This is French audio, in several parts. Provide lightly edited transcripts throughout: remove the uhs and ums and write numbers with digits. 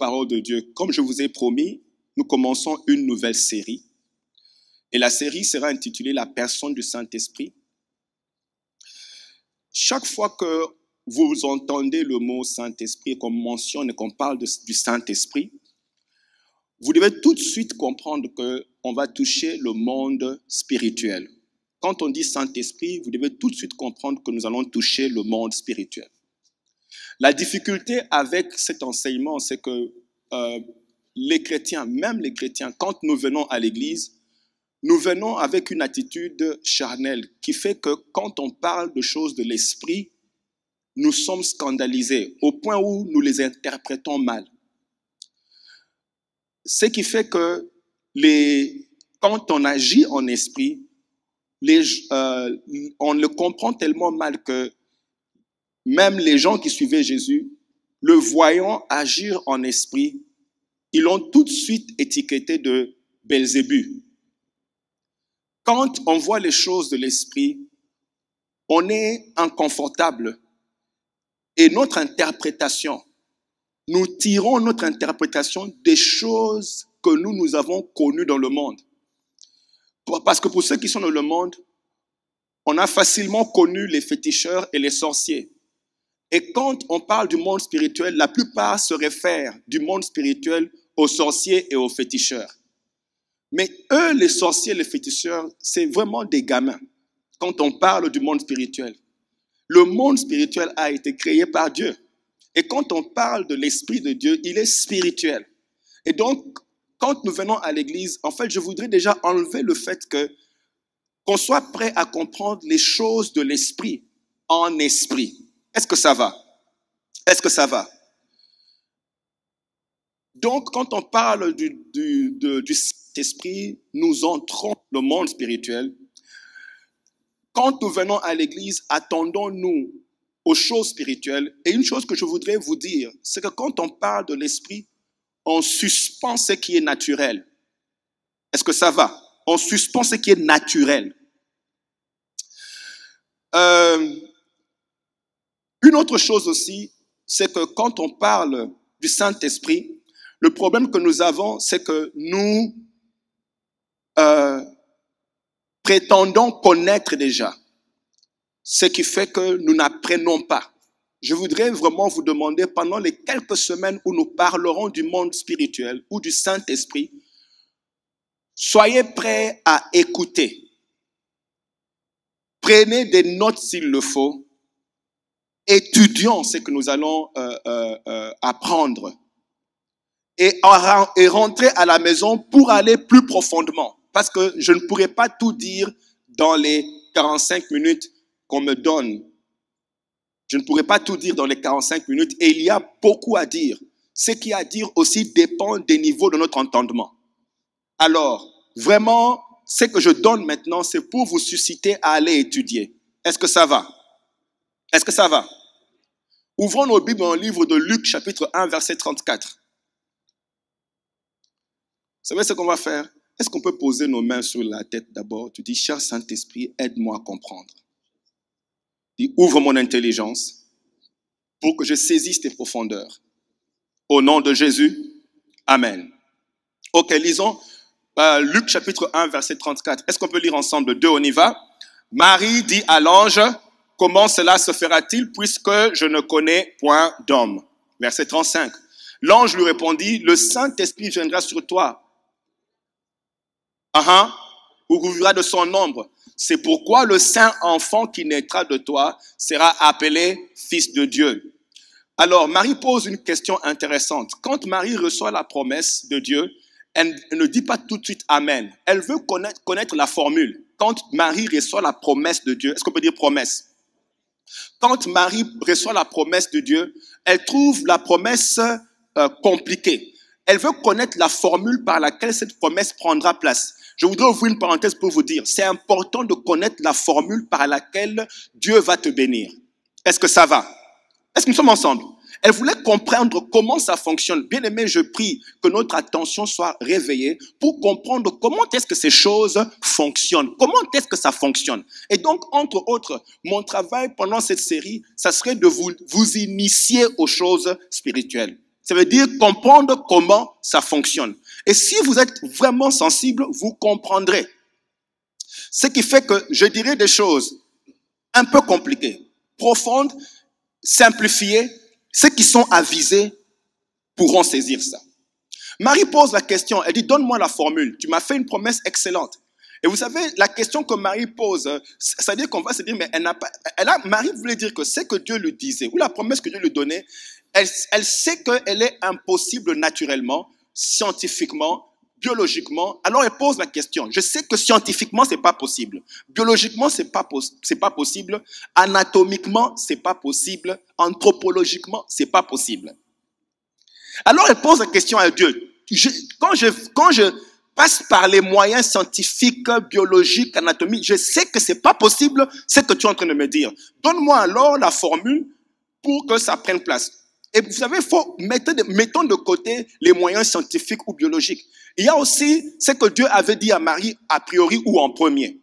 parole de Dieu. Comme je vous ai promis, nous commençons une nouvelle série. Et la série sera intitulée « La personne du Saint-Esprit ». Chaque fois que vous entendez le mot Saint-Esprit, qu'on mentionne et qu'on parle du Saint-Esprit, vous devez tout de suite comprendre qu'on va toucher le monde spirituel. Quand on dit Saint-Esprit, vous devez tout de suite comprendre que nous allons toucher le monde spirituel. La difficulté avec cet enseignement, c'est que les chrétiens, même les chrétiens, quand nous venons à l'église, nous venons avec une attitude charnelle qui fait que quand on parle de choses de l'esprit, nous sommes scandalisés au point où nous les interprétons mal. Ce qui fait que quand on agit en esprit, on le comprend tellement mal que même les gens qui suivaient Jésus, le voyant agir en esprit, ils l'ont tout de suite étiqueté de Belzébuth. Quand on voit les choses de l'esprit, on est inconfortable. Et notre interprétation, nous tirons notre interprétation des choses que nous avons connues dans le monde. Parce que pour ceux qui sont dans le monde, on a facilement connu les féticheurs et les sorciers. Et quand on parle du monde spirituel, la plupart se réfèrent du monde spirituel aux sorciers et aux féticheurs. Mais eux, les sorciers et les féticheurs, c'est vraiment des gamins quand on parle du monde spirituel. Le monde spirituel a été créé par Dieu. Et quand on parle de l'Esprit de Dieu, il est spirituel. Et donc, quand nous venons à l'église, en fait, je voudrais déjà enlever le fait qu'on soit prêt à comprendre les choses de l'Esprit en esprit. Est-ce que ça va? Est-ce que ça va? Donc, quand on parle du Saint-Esprit, nous entrons dans le monde spirituel. Quand nous venons à l'église, attendons-nous aux choses spirituelles. Et une chose que je voudrais vous dire, c'est que quand on parle de l'esprit, on suspend ce qui est naturel. Est-ce que ça va? On suspend ce qui est naturel. Une autre chose aussi, c'est que quand on parle du Saint-Esprit, le problème que nous avons, c'est que nous prétendons connaître déjà, ce qui fait que nous n'apprenons pas. Je voudrais vraiment vous demander, pendant les quelques semaines où nous parlerons du monde spirituel ou du Saint-Esprit, soyez prêts à écouter. Prenez des notes s'il le faut. Étudions ce que nous allons apprendre. Et rentrer à la maison pour aller plus profondément. Parce que je ne pourrai pas tout dire dans les 45 minutes qu'on me donne. Je ne pourrai pas tout dire dans les 45 minutes et il y a beaucoup à dire. Ce qui à dire aussi dépend des niveaux de notre entendement. Alors, vraiment, ce que je donne maintenant, c'est pour vous susciter à aller étudier. Est-ce que ça va? Est-ce que ça va? Ouvrons nos Bibles dans le livre de Luc, chapitre 1, verset 34. Vous savez ce qu'on va faire? Est-ce qu'on peut poser nos mains sur la tête d'abord? Tu dis, cher Saint-Esprit, aide-moi à comprendre. Dis, ouvre mon intelligence pour que je saisisse tes profondeurs. Au nom de Jésus, Amen. Ok, lisons Luc chapitre 1, verset 34. Est-ce qu'on peut lire ensemble? 2, on y va. Marie dit à l'ange, comment cela se fera-t-il puisque je ne connais point d'homme? Verset 35. L'ange lui répondit, le Saint-Esprit viendra sur toi. Ouvrira de son ombre. C'est pourquoi le saint enfant qui naîtra de toi sera appelé fils de Dieu. Alors, Marie pose une question intéressante. Quand Marie reçoit la promesse de Dieu, elle ne dit pas tout de suite Amen. Elle veut connaître la formule. Quand Marie reçoit la promesse de Dieu, est-ce qu'on peut dire promesse? Quand Marie reçoit la promesse de Dieu, elle trouve la promesse compliquée. Elle veut connaître la formule par laquelle cette promesse prendra place. Je voudrais ouvrir une parenthèse pour vous dire, c'est important de connaître la formule par laquelle Dieu va te bénir. Est-ce que ça va? Est-ce que nous sommes ensemble? Elle voulait comprendre comment ça fonctionne. Bien aimé, je prie que notre attention soit réveillée pour comprendre comment est-ce que ces choses fonctionnent. Comment est-ce que ça fonctionne? Et donc, entre autres, mon travail pendant cette série, ça serait de vous initier aux choses spirituelles. Ça veut dire comprendre comment ça fonctionne. Et si vous êtes vraiment sensible, vous comprendrez. Ce qui fait que je dirais des choses un peu compliquées, profondes, simplifiées. Ceux qui sont avisés pourront saisir ça. Marie pose la question, elle dit, donne-moi la formule. Tu m'as fait une promesse excellente. Et vous savez, la question que Marie pose, c'est-à-dire qu'on va se dire, mais Marie voulait dire que c'est que Dieu lui disait, ou la promesse que Dieu lui donnait, elle sait qu'elle est impossible naturellement, scientifiquement, biologiquement. Alors elle pose la question. Je sais que scientifiquement, c'est pas possible. Biologiquement, c'est pas possible. Anatomiquement, c'est pas possible. Anthropologiquement, c'est pas possible. Alors elle pose la question à Dieu. Quand je passe par les moyens scientifiques, biologiques, anatomiques, je sais que c'est pas possible, c'est ce que tu es en train de me dire. Donne-moi alors la formule pour que ça prenne place. Et vous savez, mettons de côté les moyens scientifiques ou biologiques. Il y a aussi ce que Dieu avait dit à Marie, a priori ou en premier.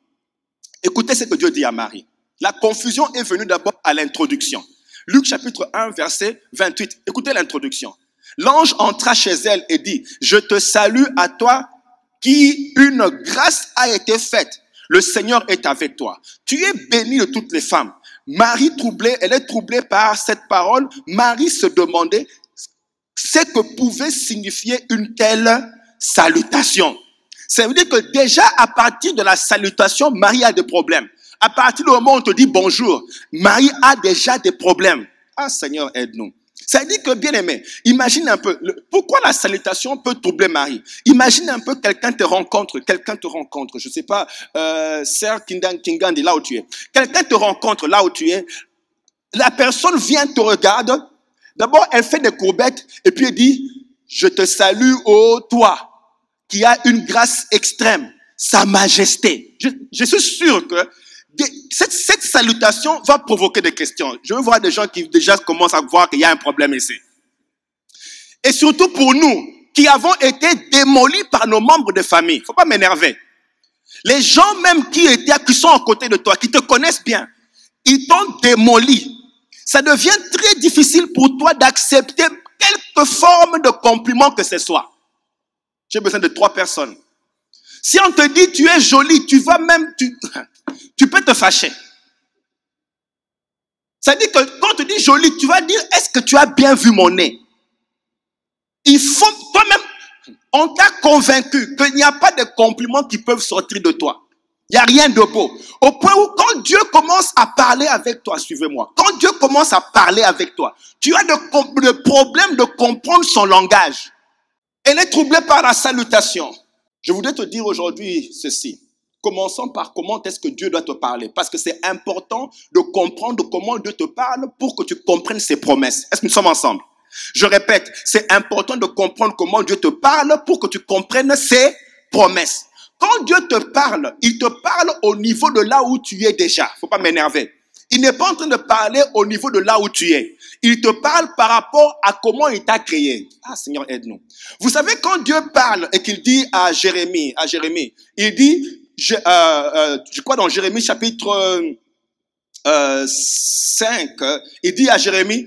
Écoutez ce que Dieu dit à Marie. La confusion est venue d'abord à l'introduction. Luc chapitre 1, verset 28. Écoutez l'introduction. L'ange entra chez elle et dit, « Je te salue à toi qui une grâce a été faite. Le Seigneur est avec toi. Tu es bénie de toutes les femmes. » Marie troublée, elle est troublée par cette parole. Marie se demandait ce que pouvait signifier une telle salutation. Ça veut dire que déjà à partir de la salutation, Marie a des problèmes. À partir du moment où on te dit bonjour, Marie a déjà des problèmes. Ah Seigneur, aide-nous. Ça veut dire que, bien aimé, imagine un peu, pourquoi la salutation peut troubler Marie? Imagine un peu quelqu'un te rencontre, je sais pas, Sir Kingandi, là où tu es. Quelqu'un te rencontre là où tu es, la personne vient, te regarde, d'abord elle fait des courbettes, et puis elle dit, je te salue, ô toi, qui as une grâce extrême, sa majesté. Je suis sûr que cette salutation va provoquer des questions. Je veux voir des gens qui déjà commencent à voir qu'il y a un problème ici. Et surtout pour nous, qui avons été démolis par nos membres de famille. Faut pas m'énerver. Les gens même qui sont à côté de toi, qui te connaissent bien, ils t'ont démoli. Ça devient très difficile pour toi d'accepter quelque forme de compliment que ce soit. J'ai besoin de 3 personnes. Si on te dit tu es jolie, tu peux te fâcher. Ça dit que quand on te dit jolie, tu vas dire est-ce que tu as bien vu mon nez? Il faut toi-même, on t'a convaincu qu'il n'y a pas de compliments qui peuvent sortir de toi. Il n'y a rien de beau. Au point où quand Dieu commence à parler avec toi, suivez-moi, quand Dieu commence à parler avec toi, tu as le problème de comprendre son langage. Elle est troublée par la salutation. Je voudrais te dire aujourd'hui ceci. Commençons par comment est-ce que Dieu doit te parler. Parce que c'est important de comprendre comment Dieu te parle pour que tu comprennes ses promesses. Est-ce que nous sommes ensemble? Je répète, c'est important de comprendre comment Dieu te parle pour que tu comprennes ses promesses. Quand Dieu te parle, il te parle au niveau de là où tu es déjà. Faut pas m'énerver. Il n'est pas en train de parler au niveau de là où tu es. Il te parle par rapport à comment il t'a créé. Ah Seigneur, aide-nous. Vous savez, quand Dieu parle et qu'il dit à Jérémie, il dit, je crois dans Jérémie chapitre 5, il dit à Jérémie,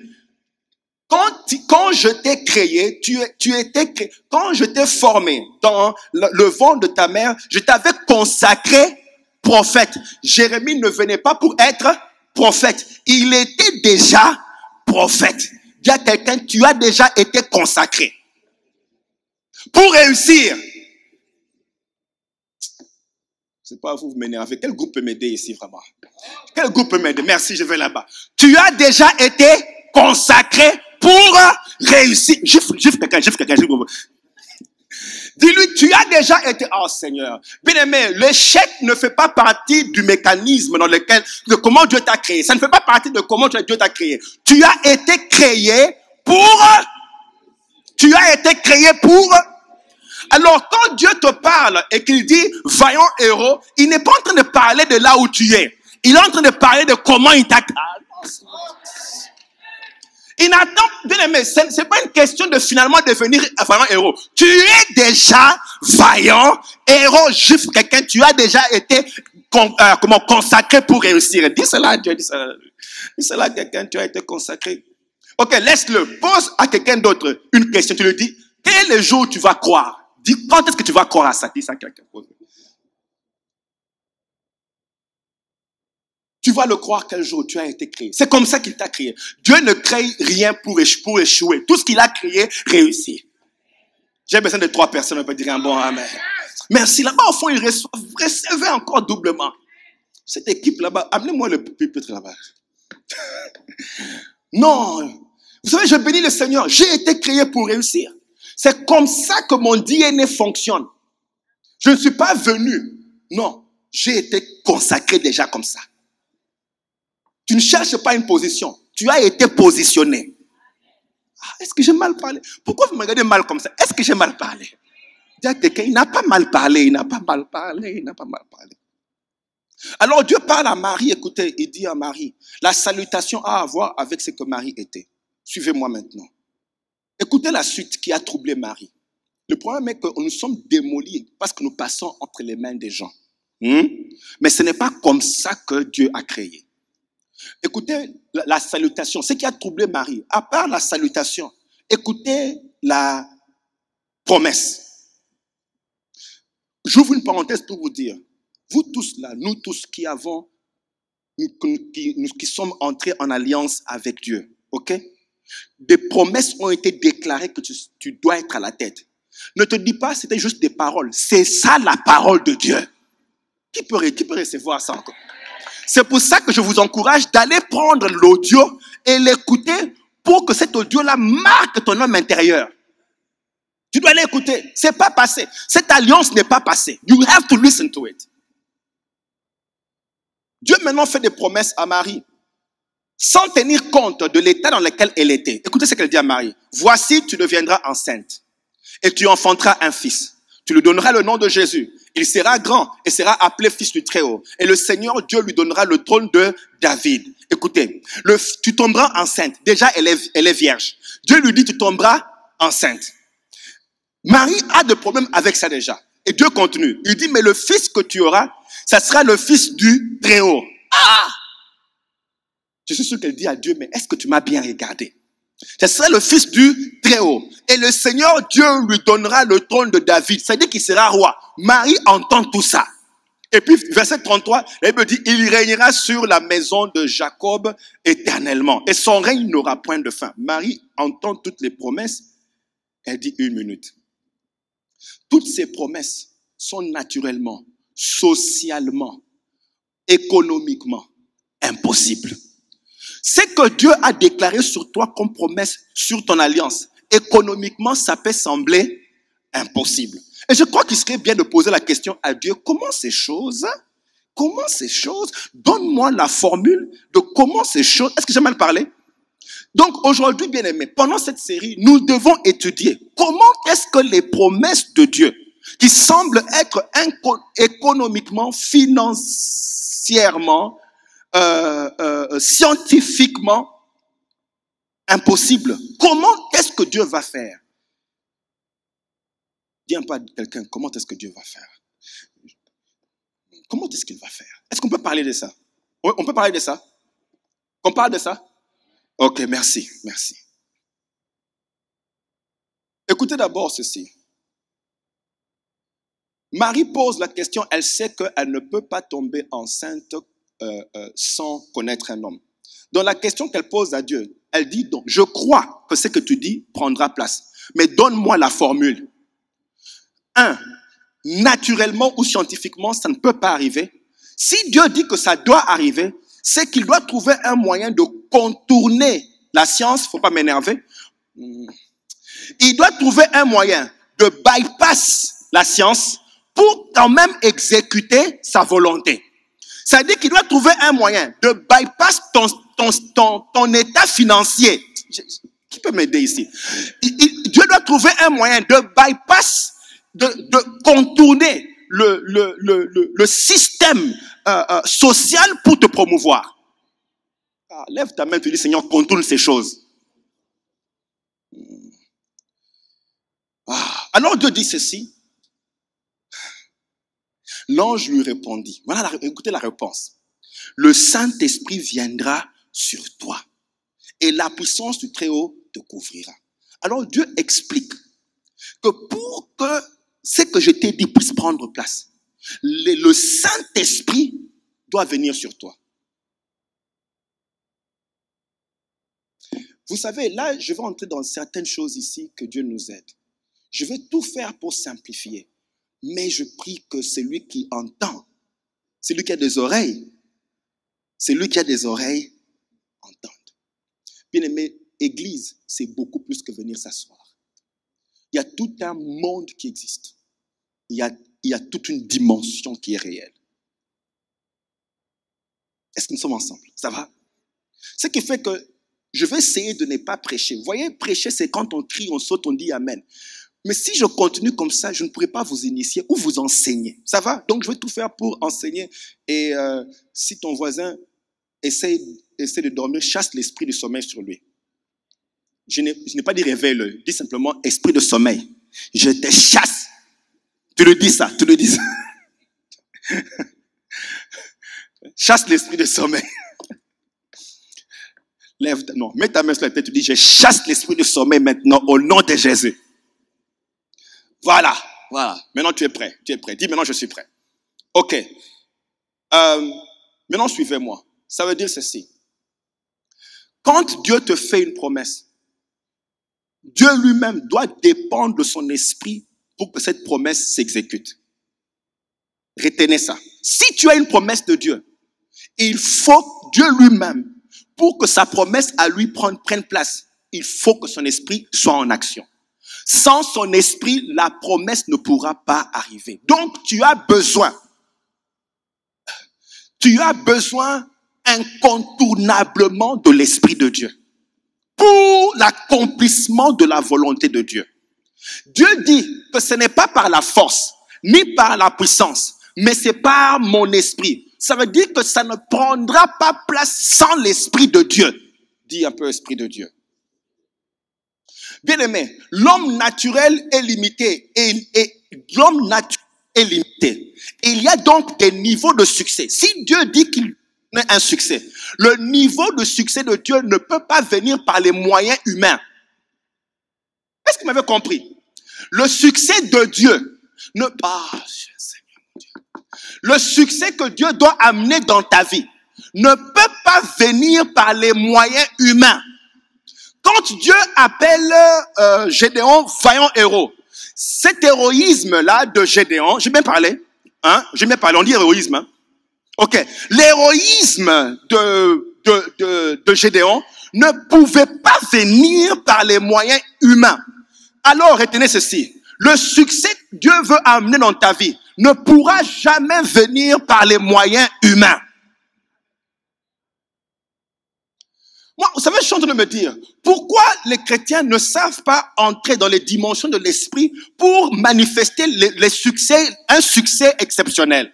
quand je t'ai créé, tu étais créé, quand je t'ai formé dans le ventre de ta mère, je t'avais consacré prophète. Jérémie ne venait pas pour être prophète. Il était déjà prophète. Il y a quelqu'un, tu as déjà été consacré. Pour réussir. C'est pas vous m'énervez. Quel groupe peut m'aider ici vraiment? Quel groupe peut m'aider? Merci, je vais là-bas. Tu as déjà été consacré pour réussir. Gifle quelqu'un. Dis-lui, tu as déjà été... Oh Seigneur. Bien aimé, l'échec ne fait pas partie du mécanisme dans lequel... de comment Dieu t'a créé. Ça ne fait pas partie de comment Dieu t'a créé. Tu as été créé pour... Tu as été créé pour... Alors, quand Dieu te parle et qu'il dit « vaillant héros », il n'est pas en train de parler de là où tu es. Il est en train de parler de comment il t'a créé. Il n'attend, bien aimé, c'est pas une question de finalement devenir vaillant héros. Tu es déjà vaillant héros. Gifle quelqu'un, tu as déjà été consacré pour réussir. Dis cela à Dieu, dis cela à quelqu'un, tu as été consacré. Ok, laisse-le. Pose à quelqu'un d'autre une question. Tu lui dis, quel est le jour où tu vas croire? Dis, quand est-ce que tu vas croire à ça? Dis ça à quelqu'un. Tu vas le croire quel jour tu as été créé. C'est comme ça qu'il t'a créé. Dieu ne crée rien pour échouer. Tout ce qu'il a créé réussit. J'ai besoin de 3 personnes, on peut dire un bon amen. Merci. Là-bas, au fond, recevez encore doublement. Cette équipe là-bas, amenez-moi le pupitre là-bas. Non. Vous savez, je bénis le Seigneur. J'ai été créé pour réussir. C'est comme ça que mon DNA fonctionne. Je ne suis pas venu. Non. J'ai été consacré déjà comme ça. Tu ne cherches pas une position. Tu as été positionné. Est-ce que j'ai mal parlé? Pourquoi vous me regardez mal comme ça? Est-ce que j'ai mal parlé? Dis à quelqu'un, il n'a pas mal parlé, il n'a pas mal parlé, il n'a pas mal parlé. Alors Dieu parle à Marie, écoutez, il dit à Marie, la salutation a à voir avec ce que Marie était. Suivez-moi maintenant. Écoutez la suite qui a troublé Marie. Le problème est que nous sommes démolis parce que nous passons entre les mains des gens. Mais ce n'est pas comme ça que Dieu a créé. Écoutez la salutation, ce qui a troublé Marie, à part la salutation, écoutez la promesse. J'ouvre une parenthèse pour vous dire, vous tous là, nous tous qui sommes entrés en alliance avec Dieu, ok? Des promesses ont été déclarées que tu dois être à la tête. Ne te dis pas c'était juste des paroles, c'est ça la parole de Dieu. Qui peut recevoir ça encore? C'est pour ça que je vous encourage d'aller prendre l'audio et l'écouter pour que cet audio-là marque ton homme intérieur. Tu dois l'écouter. C'est pas passé. Cette alliance n'est pas passée. You have to listen to it. Dieu maintenant fait des promesses à Marie sans tenir compte de l'état dans lequel elle était. Écoutez ce qu'elle dit à Marie. Voici, tu deviendras enceinte et tu enfanteras un fils. Tu lui donneras le nom de Jésus. Il sera grand et sera appelé fils du Très-Haut. Et le Seigneur Dieu lui donnera le trône de David. Écoutez, tu tomberas enceinte. Déjà, elle est vierge. Dieu lui dit, tu tomberas enceinte. Marie a des problèmes avec ça déjà. Et Dieu continue. Il dit, mais le fils que tu auras, ça sera le fils du Très-Haut. Ah! Je suis sûr qu'elle dit à Dieu, mais est-ce que tu m'as bien regardé? Ce sera le fils du Très-Haut. Et le Seigneur Dieu lui donnera le trône de David. C'est-à-dire qu'il sera roi. Marie entend tout ça. Et puis, verset 33, elle me dit, il régnera sur la maison de Jacob éternellement. Et son règne n'aura point de fin. Marie entend toutes les promesses. Elle dit 1 minute. Toutes ces promesses sont naturellement, socialement, économiquement impossibles. Ce que Dieu a déclaré sur toi comme promesse, sur ton alliance, économiquement, ça peut sembler impossible. Et je crois qu'il serait bien de poser la question à Dieu, comment ces choses, donne-moi la formule de comment ces choses, est-ce que j'ai mal parlé? Donc aujourd'hui, bien aimé, pendant cette série, nous devons étudier comment est-ce que les promesses de Dieu, qui semblent être économiquement, financièrement, scientifiquement impossible. Comment est-ce que Dieu va faire? Dis un peu à quelqu'un, comment est-ce que Dieu va faire? Comment est-ce qu'il va faire? Est-ce qu'on peut parler de ça? On peut parler de ça? On parle de ça? Ok, merci. Écoutez d'abord ceci. Marie pose la question, elle sait qu'elle ne peut pas tomber enceinte sans connaître un homme. Dans la question qu'elle pose à Dieu, elle dit donc, je crois que ce que tu dis prendra place, mais donne-moi la formule. 1. Naturellement ou scientifiquement, ça ne peut pas arriver. Si Dieu dit que ça doit arriver, c'est qu'il doit trouver un moyen de contourner la science, il ne faut pas m'énerver. Il doit trouver un moyen de bypass la science pour quand même exécuter sa volonté. Ça veut dire qu'il doit trouver un moyen de bypass ton état financier. Qui peut m'aider ici? Dieu doit trouver un moyen de bypass, de contourner le système social pour te promouvoir. Lève ta main, tu dis, Seigneur, contourne ces choses. Alors Dieu dit ceci. L'ange lui répondit. Voilà, écoutez la réponse. Le Saint-Esprit viendra sur toi et la puissance du Très-Haut te couvrira. Alors Dieu explique que pour que ce que je t'ai dit puisse prendre place, le Saint-Esprit doit venir sur toi. Vous savez, là, je vais entrer dans certaines choses ici que Dieu nous aide. Je vais tout faire pour simplifier. Mais je prie que celui qui entend, celui qui a des oreilles, entende. Bien-aimé, Église, c'est beaucoup plus que venir s'asseoir. Il y a tout un monde qui existe. Il y a toute une dimension qui est réelle. Est-ce que nous sommes ensemble? Ça va? Ce qui fait que je vais essayer de ne pas prêcher. Vous voyez, prêcher, c'est quand on crie, on saute, on dit Amen. Mais si je continue comme ça, je ne pourrai pas vous initier ou vous enseigner. Ça va? Donc, je vais tout faire pour enseigner. Et si ton voisin essaie de dormir, chasse l'esprit du sommeil sur lui. Je n'ai pas dit réveille-le, dis simplement esprit de sommeil. Je te chasse. Tu le dis ça, tu le dis ça. Chasse l'esprit de sommeil. Mets ta main sur la tête, tu dis je chasse l'esprit de sommeil maintenant au nom de Jésus. Voilà. Maintenant tu es prêt. Dis maintenant je suis prêt. Ok. Maintenant suivez-moi. Ça veut dire ceci. Quand Dieu te fait une promesse, Dieu lui-même doit dépendre de son esprit pour que cette promesse s'exécute. Retenez ça. Si tu as une promesse de Dieu, il faut Dieu lui-même, pour que sa promesse à lui prenne place, il faut que son esprit soit en action. Sans son esprit, la promesse ne pourra pas arriver. Donc, tu as besoin incontournablement de l'Esprit de Dieu pour l'accomplissement de la volonté de Dieu. Dieu dit que ce n'est pas par la force, ni par la puissance, mais c'est par mon esprit. Ça veut dire que ça ne prendra pas place sans l'Esprit de Dieu. Dis un peu Esprit de Dieu. Bien-aimé, l'homme naturel est limité. Il y a donc des niveaux de succès. Si Dieu dit qu'il a un succès, le niveau de succès de Dieu ne peut pas venir par les moyens humains. Est-ce que vous m'avez compris? Le succès de Dieu ne Le succès que Dieu doit amener dans ta vie ne peut pas venir par les moyens humains. Quand Dieu appelle Gédéon vaillant héros, cet héroïsme-là de Gédéon, j'ai bien parlé, on dit héroïsme. Hein? Ok, l'héroïsme de Gédéon ne pouvait pas venir par les moyens humains. Alors retenez ceci, le succès que Dieu veut amener dans ta vie ne pourra jamais venir par les moyens humains. Moi, vous savez, je suis en train de me dire, pourquoi les chrétiens ne savent pas entrer dans les dimensions de l'esprit pour manifester un succès exceptionnel?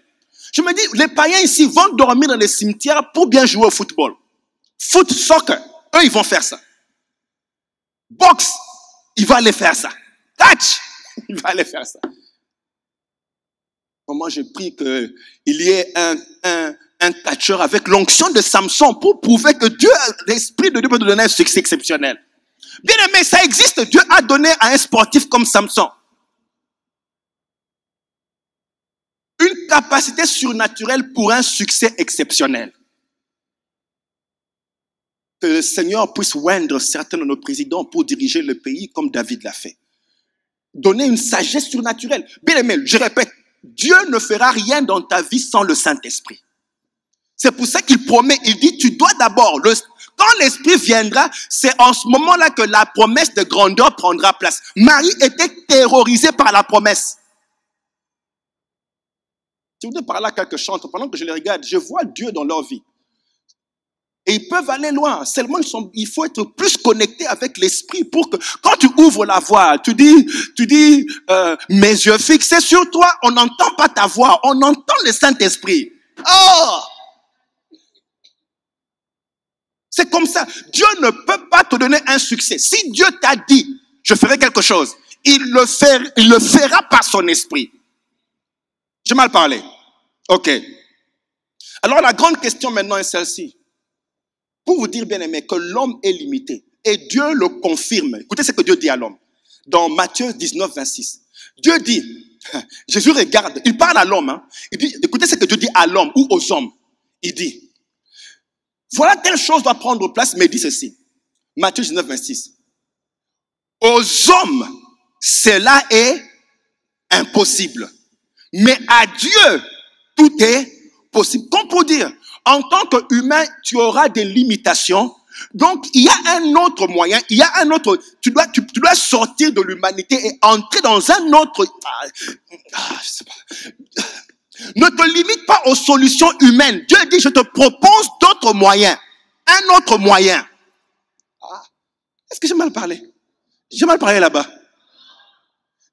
Je me dis, les païens ici vont dormir dans les cimetières pour bien jouer au football. Foot, soccer, eux, ils vont faire ça. Boxe, ils vont aller faire ça. Catch, ils vont aller faire ça. Moi, j'ai pris qu'il y ait un catcheur avec l'onction de Samson pour prouver que Dieu, l'Esprit de Dieu peut te donner un succès exceptionnel. Bien aimé, ça existe. Dieu a donné à un sportif comme Samson une capacité surnaturelle pour un succès exceptionnel. Que le Seigneur puisse oindre certains de nos présidents pour diriger le pays comme David l'a fait. Donner une sagesse surnaturelle. Bien aimé, je répète, Dieu ne fera rien dans ta vie sans le Saint-Esprit. C'est pour ça qu'il promet, il dit, tu dois d'abord, quand l'Esprit viendra, c'est en ce moment-là que la promesse de grandeur prendra place. Marie était terrorisée par la promesse. Je voudrais parler à quelques chanteurs, pendant que je les regarde, je vois Dieu dans leur vie. Et ils peuvent aller loin. Seulement, il faut être plus connecté avec l'esprit pour que, quand tu ouvres la voix, tu dis, mes yeux fixés sur toi, on n'entend pas ta voix, on entend le Saint-Esprit. Oh! C'est comme ça. Dieu ne peut pas te donner un succès. Si Dieu t'a dit, je ferai quelque chose, il le fera par son esprit. J'ai mal parlé. Ok. Alors la grande question maintenant est celle-ci. pour vous dire, bien aimé, que l'homme est limité. Et Dieu le confirme. Écoutez ce que Dieu dit à l'homme. Dans Matthieu 19, 26. Dieu dit, Jésus regarde, il parle à l'homme. Il dit, écoutez ce que Dieu dit à l'homme ou aux hommes. Il dit, voilà telle chose doit prendre place, mais il dit ceci. Matthieu 19, 26. Aux hommes, cela est impossible. Mais à Dieu, tout est possible. Comme pour dire, en tant qu'humain, tu auras des limitations. Donc, il y a un autre moyen, il y a un autre, tu dois sortir de l'humanité et entrer dans un autre, je sais pas. Ne te limite pas aux solutions humaines. Dieu dit, je te propose d'autres moyens. Un autre moyen. Est-ce que j'ai mal parlé? J'ai mal parlé là-bas.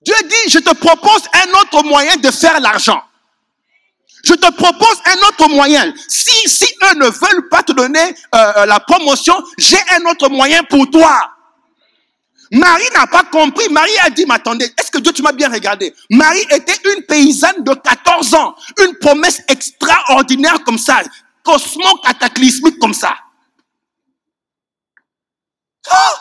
Dieu dit, je te propose un autre moyen de faire l'argent. Je te propose un autre moyen. Si eux ne veulent pas te donner la promotion, j'ai un autre moyen pour toi. Marie n'a pas compris. Marie a dit, mais attendez, est-ce que Dieu, tu m'as bien regardé? Marie était une paysanne de 14 ans. Une promesse extraordinaire comme ça. Cosmo-cataclysmique comme ça. Oh!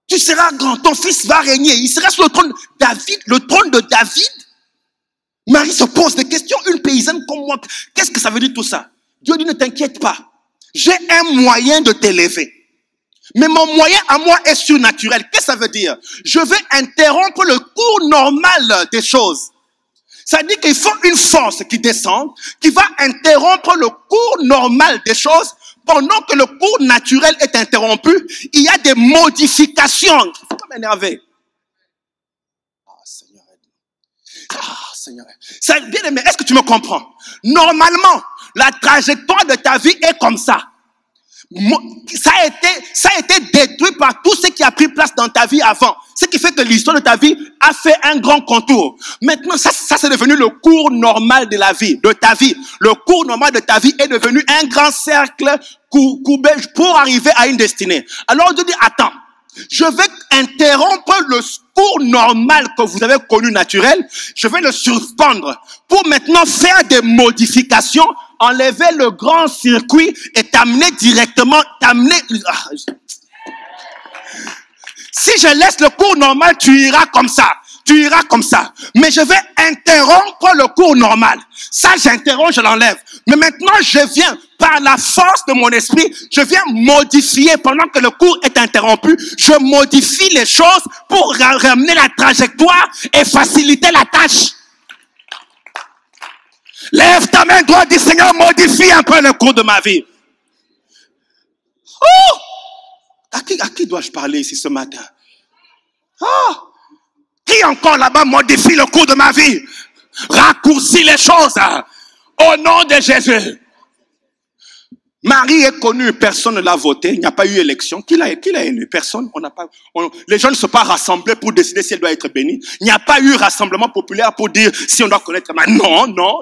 Tu seras grand, ton fils va régner. Il sera sur le trône de David, le trône de David. Marie se pose des questions, une paysanne comme moi. Qu'est-ce que ça veut dire tout ça? Dieu dit, ne t'inquiète pas. J'ai un moyen de t'élever. Mais mon moyen à moi est surnaturel. Qu'est-ce que ça veut dire? Je vais interrompre le cours normal des choses. Ça dit qu'il faut une force qui descend, qui va interrompre le cours normal des choses. Pendant que le cours naturel est interrompu, il y a des modifications. Il faut pas m'énerver. Seigneur, Seigneur. Ça, bien aimé, est-ce que tu me comprends? Normalement, la trajectoire de ta vie est comme ça. Ça a été détruit par tout ce qui a pris place dans ta vie avant. Ce qui fait que l'histoire de ta vie a fait un grand contour. Maintenant, ça c'est devenu le cours normal de la vie, de ta vie. Le cours normal de ta vie est devenu un grand cercle courbé pour arriver à une destinée. Alors Dieu dit, attends, je vais interrompre le cours normal que vous avez connu naturel. Je vais le suspendre pour maintenant faire des modifications, enlever le grand circuit et t'amener directement, Si je laisse le cours normal, tu iras comme ça. Tu iras comme ça. Mais je vais interrompre le cours normal. Ça, j'interromps, je l'enlève. Mais maintenant, je viens, par la force de mon esprit, je viens modifier pendant que le cours est interrompu. Je modifie les choses pour ramener la trajectoire et faciliter la tâche. Lève ta main droite, dis Seigneur, modifie un peu le cours de ma vie. Oh! À qui dois-je parler ici ce matin? Oh! Qui encore là-bas modifie le cours de ma vie? Raccourcis les choses. Au nom de Jésus. Marie est connue, personne ne l'a voté, il n'y a pas eu élection. Qui l'a élu? Personne. Les gens ne sont pas rassemblés pour décider si elle doit être bénie. Il n'y a pas eu rassemblement populaire pour dire si on doit connaître Marie. Non.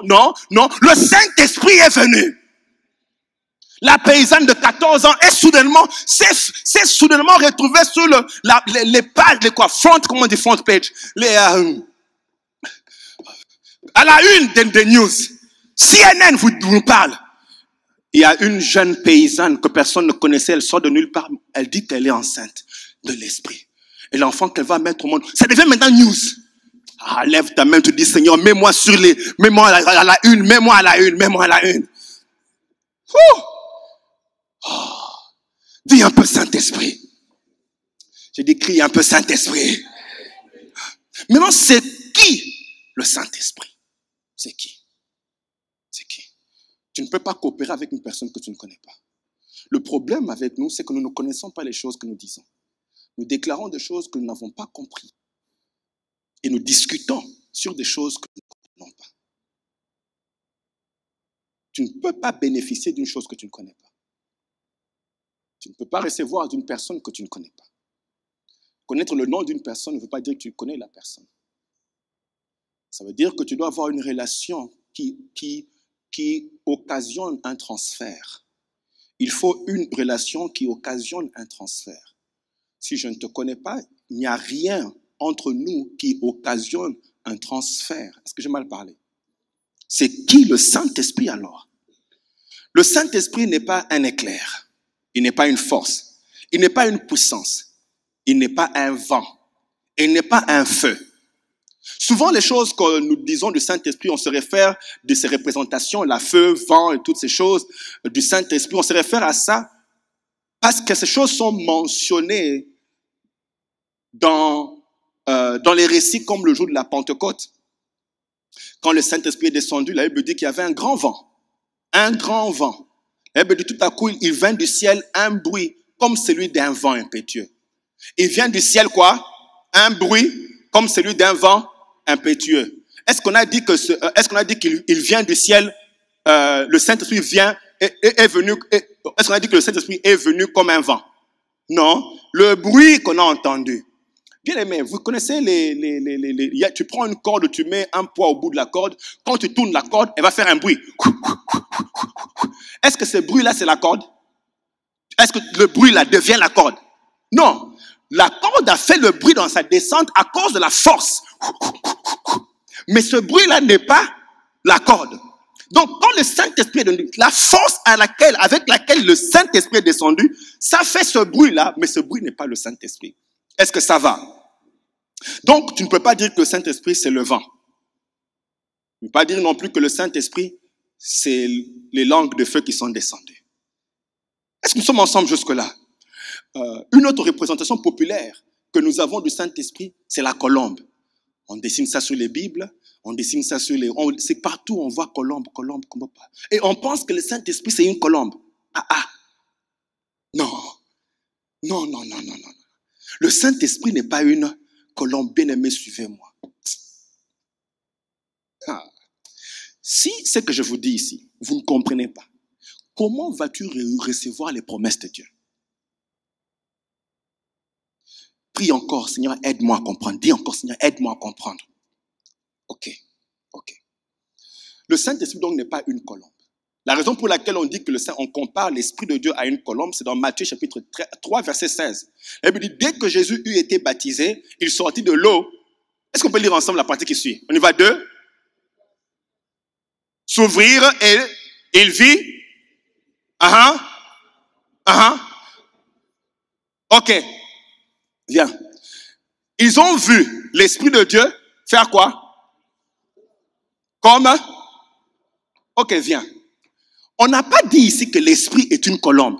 Le Saint-Esprit est venu. La paysanne de 14 ans est soudainement retrouvée sur les pages, front page, à la une des news. CNN vous parle. Il y a une jeune paysanne que personne ne connaissait, elle sort de nulle part, elle dit qu'elle est enceinte de l'esprit. Et l'enfant qu'elle va mettre au monde, ça devient maintenant news. Lève ta main, tu dis Seigneur, mets-moi à la une. Dis un peu Saint-Esprit. J'ai dit crie un peu Saint-Esprit. Maintenant, c'est qui le Saint-Esprit? C'est qui? Tu ne peux pas coopérer avec une personne que tu ne connais pas. Le problème avec nous, c'est que nous ne connaissons pas les choses que nous disons. Nous déclarons des choses que nous n'avons pas compris. Et nous discutons sur des choses que nous ne comprenons pas. Tu ne peux pas bénéficier d'une chose que tu ne connais pas. Tu ne peux pas recevoir d'une personne que tu ne connais pas. Connaître le nom d'une personne ne veut pas dire que tu connais la personne. Ça veut dire que tu dois avoir une relation qui occasionne un transfert. Il faut une relation qui occasionne un transfert. Si je ne te connais pas, il n'y a rien entre nous qui occasionne un transfert. Est-ce que j'ai mal parlé? C'est qui le Saint-Esprit alors? Le Saint-Esprit n'est pas un éclair. Il n'est pas une force. Il n'est pas une puissance. Il n'est pas un vent. Il n'est pas un feu. Souvent, les choses que nous disons du Saint-Esprit, on se réfère de ces représentations, la feu, vent et toutes ces choses du Saint-Esprit. On se réfère à ça parce que ces choses sont mentionnées dans les récits comme le jour de la Pentecôte. Quand le Saint-Esprit est descendu, la Bible dit qu'il y avait un grand vent. Un grand vent. La Bible dit tout à coup, il vint du ciel un bruit comme celui d'un vent impétueux. Il vient du ciel quoi? Un bruit comme celui d'un vent impétueux. Est-ce qu'on a dit qu'il vient du ciel, le Saint-Esprit est venu, est-ce qu'on a dit que le Saint-Esprit est venu comme un vent? Non. Le bruit qu'on a entendu. Bien aimé, vous connaissez tu prends une corde, tu mets un poids au bout de la corde. Quand tu tournes la corde, elle va faire un bruit. Est-ce que ce bruit-là, c'est la corde? Est-ce que le bruit-là devient la corde? Non. La corde a fait le bruit dans sa descente à cause de la force. Mais ce bruit-là n'est pas la corde. Donc, quand le Saint-Esprit est descendu, la force avec laquelle le Saint-Esprit est descendu, ça fait ce bruit-là, mais ce bruit n'est pas le Saint-Esprit. Est-ce que ça va? Donc, tu ne peux pas dire que le Saint-Esprit, c'est le vent. Tu ne peux pas dire non plus que le Saint-Esprit, c'est les langues de feu qui sont descendues. Est-ce que nous sommes ensemble jusque-là? Une autre représentation populaire que nous avons du Saint-Esprit, c'est la colombe. On dessine ça sur les Bibles, on dessine ça sur c'est partout, on voit colombe. Et on pense que le Saint-Esprit, c'est une colombe. Non. Le Saint-Esprit n'est pas une colombe. Bien-aimé, suivez-moi. Si ce que je vous dis ici, vous ne comprenez pas, comment vas-tu recevoir les promesses de Dieu? Prie encore, Seigneur, aide-moi à comprendre. Dis encore, Seigneur, aide-moi à comprendre. Ok. Le Saint-Esprit, donc, n'est pas une colombe. La raison pour laquelle on dit que on compare l'Esprit de Dieu à une colombe, c'est dans Matthieu chapitre 3, verset 16. La Bible dit, dès que Jésus eut été baptisé, il sortit de l'eau. Est-ce qu'on peut lire ensemble la partie qui suit? On y va, 2. S'ouvrir et il vit. Ok. Viens. Ils ont vu l'Esprit de Dieu faire quoi? Comme? Ok, viens. On n'a pas dit ici que l'Esprit est une colombe.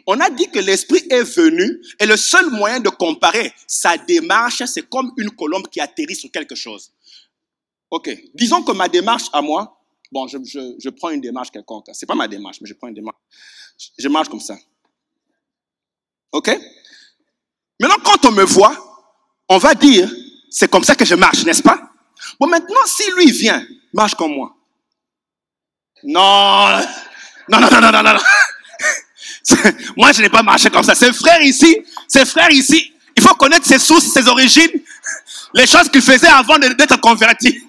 On a dit que l'Esprit est venu et le seul moyen de comparer sa démarche, c'est comme une colombe qui atterrit sur quelque chose. Ok. Disons que ma démarche à moi, bon, je prends une démarche quelconque. C'est pas ma démarche, mais je prends une démarche. Je marche comme ça. Ok? Maintenant, quand on me voit, on va dire, c'est comme ça que je marche, n'est-ce pas? Bon, maintenant, si lui vient, marche comme moi. Non. Moi, je n'ai pas marché comme ça. Ces frères ici, il faut connaître ses sources, ses origines, les choses qu'il faisait avant d'être converti.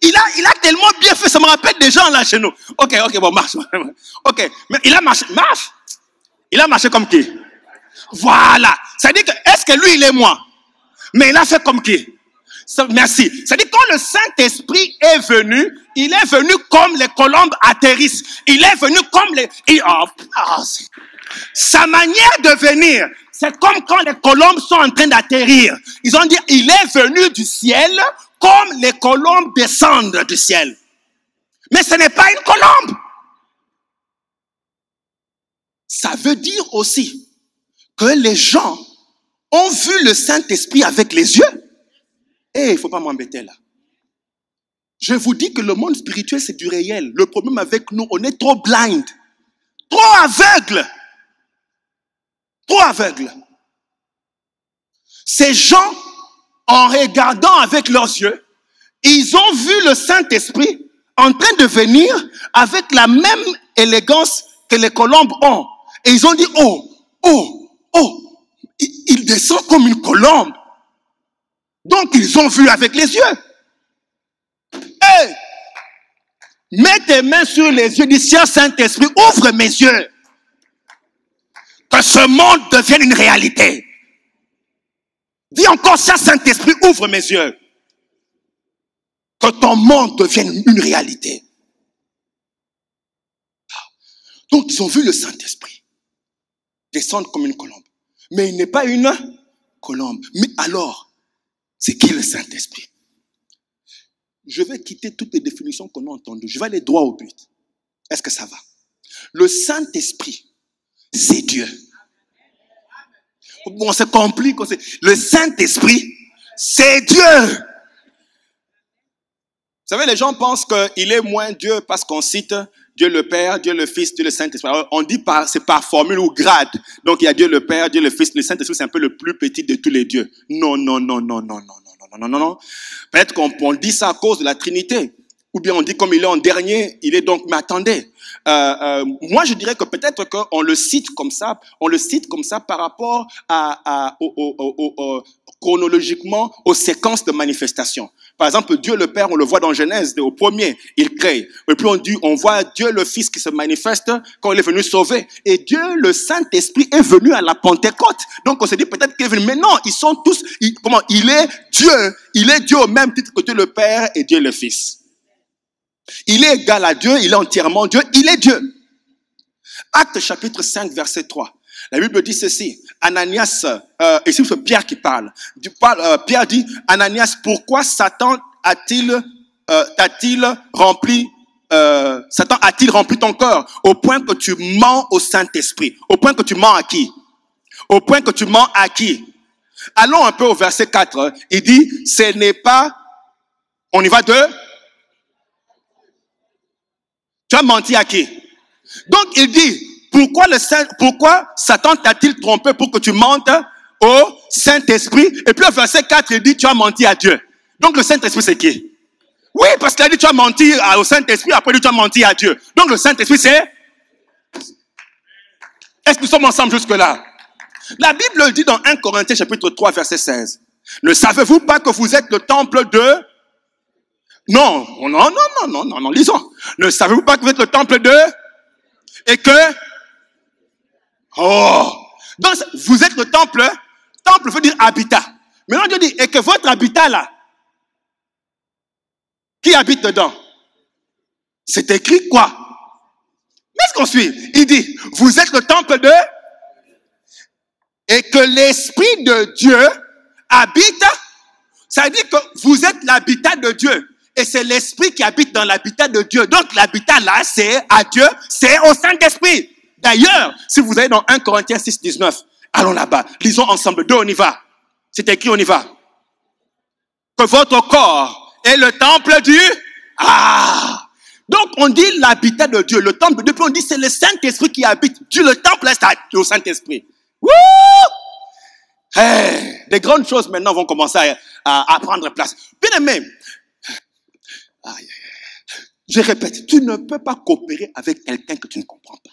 Il a tellement bien fait, ça me rappelle des gens là chez nous. Ok, bon, marche. Ok, mais il a marché, il a marché comme qui? Voilà. Ça dit que, est-ce que lui, il est moi? Mais il a fait comme qui? Merci. Ça dit quand le Saint-Esprit est venu, il est venu comme les colombes atterrissent. Il est venu comme sa manière de venir, c'est comme quand les colombes sont en train d'atterrir. Ils ont dit, il est venu du ciel comme les colombes descendent du ciel. Mais ce n'est pas une colombe. Ça veut dire aussi que les gens ont vu le Saint-Esprit avec les yeux. Il ne faut pas m'embêter là. Je vous dis que le monde spirituel, c'est du réel. Le problème avec nous, on est trop blind. Trop aveugle. Ces gens, en regardant avec leurs yeux, ils ont vu le Saint-Esprit en train de venir avec la même élégance que les colombes ont. Et ils ont dit, il descend comme une colombe. Donc, ils ont vu avec les yeux. Mets tes mains sur les yeux, dis, Saint-Esprit, ouvre mes yeux. Que ce monde devienne une réalité. Dis encore, Saint-Esprit, ouvre mes yeux. Que ton monde devienne une réalité. Donc, ils ont vu le Saint-Esprit descendre comme une colombe. Mais il n'est pas une colombe. Mais alors, c'est qui le Saint-Esprit? Je vais quitter toutes les définitions qu'on a entendues. Je vais aller droit au but. Est-ce que ça va? Le Saint-Esprit, c'est Dieu. On se complique. Le Saint-Esprit, c'est Dieu. Vous savez, les gens pensent qu'il est moins Dieu parce qu'on cite Dieu le Père, Dieu le Fils, Dieu le Saint-Esprit. Alors, on dit c'est par formule ou grade. Donc il y a Dieu le Père, Dieu le Fils, le Saint-Esprit, c'est un peu le plus petit de tous les dieux. Non. Peut-être qu'on dit ça à cause de la Trinité. Ou bien on dit comme il est en dernier, il est donc, mais attendez. Moi je dirais que peut-être qu'on le cite comme ça, par rapport chronologiquement aux séquences de manifestation. Par exemple, Dieu le Père, on le voit dans Genèse, au premier, il crée. Et puis on voit Dieu le Fils qui se manifeste quand il est venu sauver. Et Dieu, le Saint-Esprit, est venu à la Pentecôte. Donc on se dit peut-être qu'il est venu. Mais non, ils sont tous, il est Dieu au même titre que Dieu le Père et Dieu le Fils. Il est égal à Dieu, il est entièrement Dieu, il est Dieu. Actes chapitre 5, verset 3. La Bible dit ceci, Ananias, ici c'est Pierre qui parle. Pierre dit, Ananias, pourquoi Satan a-t-il rempli ton cœur au point que tu mens au Saint-Esprit? Au point que tu mens à qui? Au point que tu mens à qui? Allons un peu au verset 4. Il dit, ce n'est pas, on y va de... Tu as menti à qui? Donc il dit, pourquoi Satan t'a-t-il trompé pour que tu mentes au Saint-Esprit? Et puis au verset 4, il dit, tu as menti à Dieu. Donc le Saint-Esprit c'est qui? Oui, parce qu'il a dit, tu as menti au Saint-Esprit, après il dit, tu as menti à Dieu. Donc le Saint-Esprit c'est... Est-ce que nous sommes ensemble jusque-là? La Bible dit dans 1 Corinthiens chapitre 3, verset 16. Ne savez-vous pas que vous êtes le temple de... Non, lisons. Ne savez-vous pas que vous êtes le temple de... Et que... Oh! Donc, vous êtes le temple. Temple veut dire habitat. Maintenant, Dieu dit, et que votre habitat là, qui habite dedans? C'est écrit quoi? Est-ce qu'on suit? Il dit, vous êtes le temple de... Et que l'Esprit de Dieu habite. Ça veut dire que vous êtes l'habitat de Dieu. Et c'est l'Esprit qui habite dans l'habitat de Dieu. Donc l'habitat là, c'est à Dieu, c'est au Saint-Esprit. D'ailleurs, si vous allez dans 1 Corinthiens 6, 19, allons là-bas, lisons ensemble. 2, on y va. C'est écrit, on y va. Que votre corps est le temple du... Ah! Donc on dit l'habitat de Dieu, le temple de Dieu, puis on dit c'est le Saint-Esprit qui habite. Dieu, le temple là, c'est au Saint-Esprit. Wouh! Hey, des grandes choses maintenant vont commencer à prendre place. Bien aimé, je répète, tu ne peux pas coopérer avec quelqu'un que tu ne comprends pas.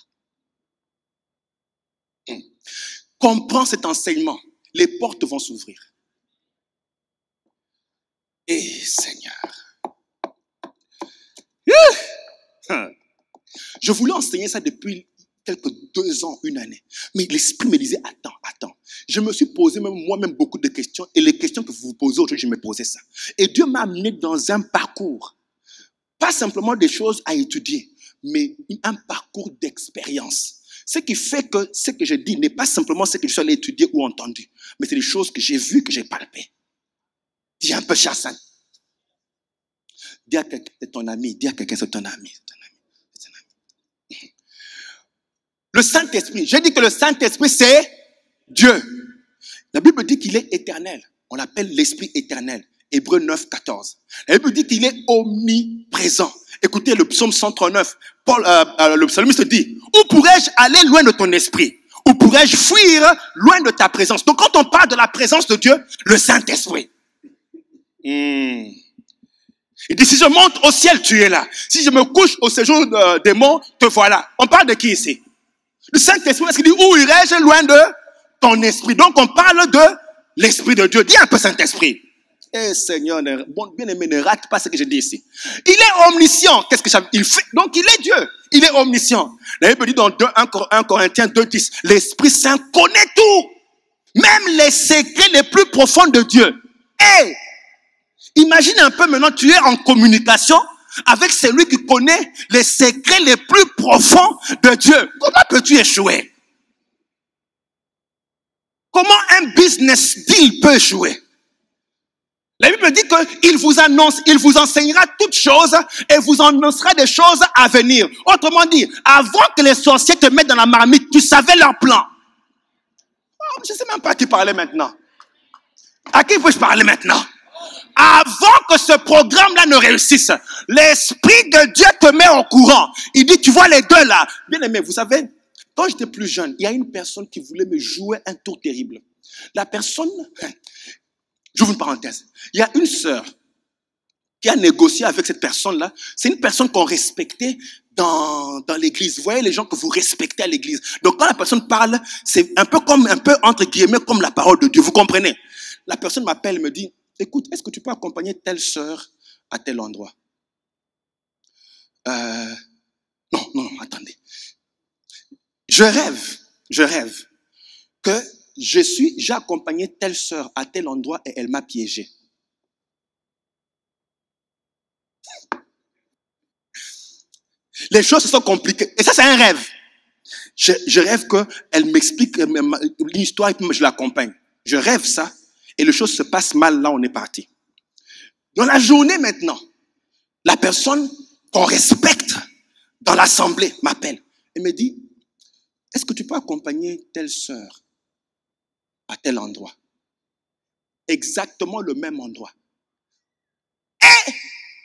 Comprends cet enseignement. Les portes vont s'ouvrir. Et Seigneur. Je voulais enseigner ça depuis quelques 2 ans, 1 année. Mais l'Esprit me disait, attends. Je me suis posé moi-même beaucoup de questions. Et les questions que vous vous posez aujourd'hui, je me posais ça. Et Dieu m'a amené dans un parcours. Pas simplement des choses à étudier, mais un parcours d'expérience. Ce qui fait que ce que je dis n'est pas simplement ce que je suis allé étudier ou entendu, mais c'est des choses que j'ai vues, que j'ai palpées. Dis un peu Chassan. Dis à quelqu'un, c'est ton ami. Dis à quelqu'un, c'est ton ami. Le Saint-Esprit. J'ai dit que le Saint-Esprit, c'est Dieu. La Bible dit qu'il est éternel. On l'appelle l'Esprit éternel. Hébreux 9, 14. La Bible dit qu'il est omniprésent. Écoutez le psaume 139. Le psalmiste dit, où pourrais-je aller loin de ton esprit? Où pourrais-je fuir loin de ta présence? Donc quand on parle de la présence de Dieu, le Saint-Esprit. Il dit, si je monte au ciel, tu es là. Si je me couche au séjour des monts, te voilà. On parle de qui ici? Le Saint-Esprit, parce qu'il dit, où irais-je loin de ton esprit? Donc on parle de l'Esprit de Dieu. Dis un peu Saint-Esprit. Eh Seigneur, bien aimé, ne rate pas ce que je dis ici. Il est omniscient. Qu'est-ce que il fait? Donc il est Dieu. Il est omniscient. La Bible dit dans 1 Corinthiens 2:10, l'Esprit Saint connaît tout. Même les secrets les plus profonds de Dieu. Imagine un peu maintenant, tu es en communication avec celui qui connaît les secrets les plus profonds de Dieu, comment peux-tu échouer? Comment un business deal peut échouer? La Bible dit qu'il vous annonce, il vous enseignera toutes choses et vous annoncera des choses à venir. Autrement dit, avant que les sorciers te mettent dans la marmite, tu savais leur plan. Oh, je ne sais même pas à qui parler maintenant. À qui peux-je parler maintenant? Avant que ce programme-là ne réussisse, l'Esprit de Dieu te met au courant. Il dit, tu vois les deux là. Bien aimé, vous savez, quand j'étais plus jeune, il y a une personne qui voulait me jouer un tour terrible. La personne, j'ouvre une parenthèse, il y a une sœur qui a négocié avec cette personne-là. C'est une personne qu'on respectait dans l'église. Vous voyez les gens que vous respectez à l'église. Donc quand la personne parle, c'est un peu entre guillemets comme la parole de Dieu. Vous comprenez? La personne m'appelle et me dit, écoute, est-ce que tu peux accompagner telle sœur à tel endroit? Non, attendez. Je rêve que j'ai accompagné telle sœur à tel endroit et elle m'a piégé. Les choses sont compliquées. Et ça, c'est un rêve. Je rêve qu'elle m'explique l'histoire et puis je l'accompagne. Je rêve ça et les choses se passent mal. Là, on est parti. Dans la journée maintenant, la personne qu'on respecte dans l'assemblée m'appelle et me dit, est-ce que tu peux accompagner telle sœur à tel endroit? Exactement le même endroit. Et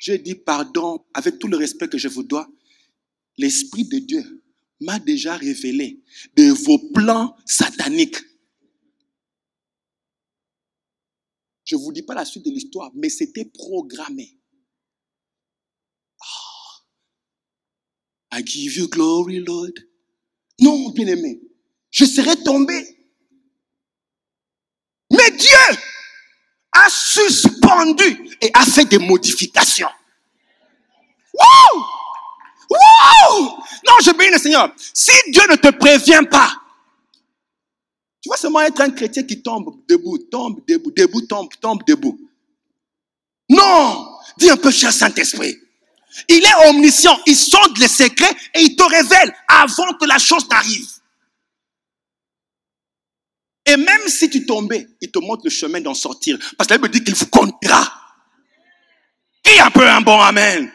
j'ai dit, pardon, avec tout le respect que je vous dois, l'Esprit de Dieu m'a déjà révélé de vos plans sataniques. Je ne vous dis pas la suite de l'histoire, mais c'était programmé. Oh, I give you glory, Lord. Non, bien-aimé, je serais tombé. Mais Dieu a suspendu et a fait des modifications. Wow! Wow! Non, je bénis le Seigneur. Si Dieu ne te prévient pas, tu vas seulement être un chrétien qui tombe debout, tombe debout, debout, tombe debout. Non! Dis un peu, cher Saint-Esprit. Il est omniscient, il sonde les secrets et il te révèle avant que la chose n'arrive. Et même si tu tombais, il te montre le chemin d'en sortir. Parce que la Bible dit qu'il vous conduira. Qui a un peu un bon amen?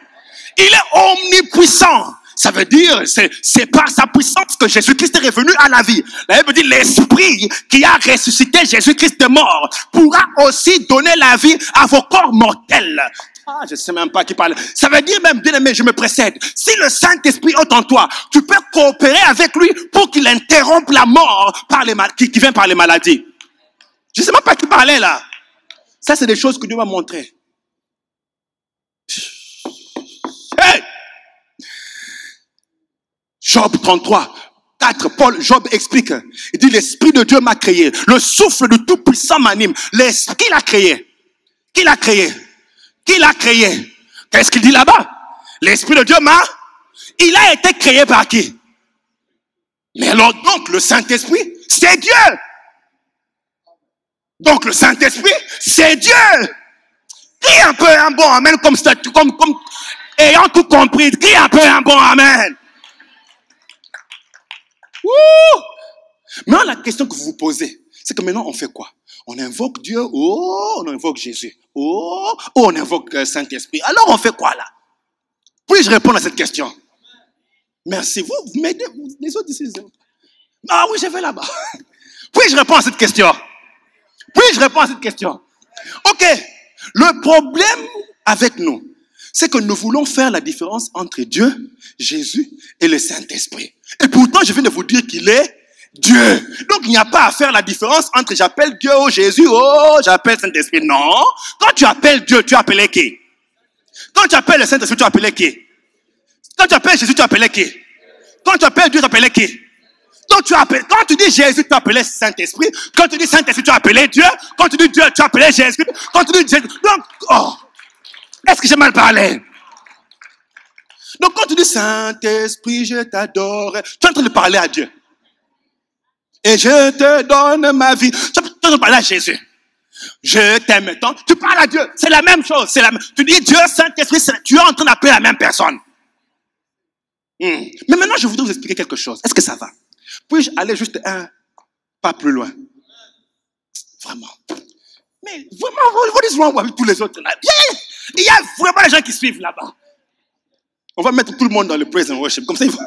Il est omnipuissant. Ça veut dire, c'est par sa puissance que Jésus-Christ est revenu à la vie. La Bible dit, l'Esprit qui a ressuscité Jésus-Christ de mort pourra aussi donner la vie à vos corps mortels. Ah, je ne sais même pas qui parle. Ça veut dire même, bien aimé, je me précède. Si le Saint-Esprit est en toi, tu peux coopérer avec lui pour qu'il interrompe la mort qui vient par les maladies. Je ne sais même pas qui parlait là. Ça, c'est des choses que Dieu m'a montrées. Hey! Job 33, 4, Job explique. Il dit, l'Esprit de Dieu m'a créé. Le souffle du Tout-Puissant m'anime. L'Esprit l'a créé. Qui l'a créé? Qui l'a créé? Qu'est-ce qu'il dit là-bas? L'Esprit de Dieu il a été créé par qui? Mais alors donc, le Saint-Esprit, c'est Dieu. Donc le Saint-Esprit, c'est Dieu. Crie un peu un bon amen comme ayant tout compris. Crie un peu un bon amen. Wouh! Maintenant, la question que vous vous posez, c'est que maintenant, on fait quoi? On invoque Dieu, on invoque Jésus, on invoque Saint-Esprit. Alors, on fait quoi là? Puis-je répondre à cette question? Merci. Vous m'aidez, les autres ici. Ah oui, je vais là-bas. Puis-je répondre à cette question? Puis-je répondre à cette question? Ok. Le problème avec nous, c'est que nous voulons faire la différence entre Dieu, Jésus et le Saint-Esprit. Et pourtant, je viens de vous dire qu'il est Dieu. Donc, il n'y a pas à faire la différence entre j'appelle Dieu, Jésus, j'appelle Saint-Esprit. Non. Quand tu appelles Dieu, tu appelles qui? Quand tu appelles le Saint-Esprit, tu appelles qui? Quand tu appelles Jésus, tu appelles qui? Quand tu appelles Dieu, tu appelles qui? Quand tu dis Jésus, tu appelles Saint-Esprit. Quand tu dis Saint-Esprit, tu appelles Dieu. Quand tu dis Dieu, tu appelles Jésus. Quand tu dis Jésus, donc, est-ce que j'ai mal parlé? Donc, quand tu dis Saint-Esprit, je t'adore, tu es en train de parler à Dieu. Et je te donne ma vie. Tu es en train de parler à Jésus. Je t'aime tant. Tu parles à Dieu. C'est la même chose. Tu dis Dieu, Saint-Esprit, Dieu es en train d'appeler la même personne. Mais maintenant, je voudrais vous expliquer quelque chose. Est-ce que ça va? Puis-je aller juste un pas plus loin? Vraiment. Mais vraiment, what is wrong avec tous les autres là? Il y a vraiment des gens qui suivent là-bas. On va mettre tout le monde dans le praise and worship. Comme ça, ils vont...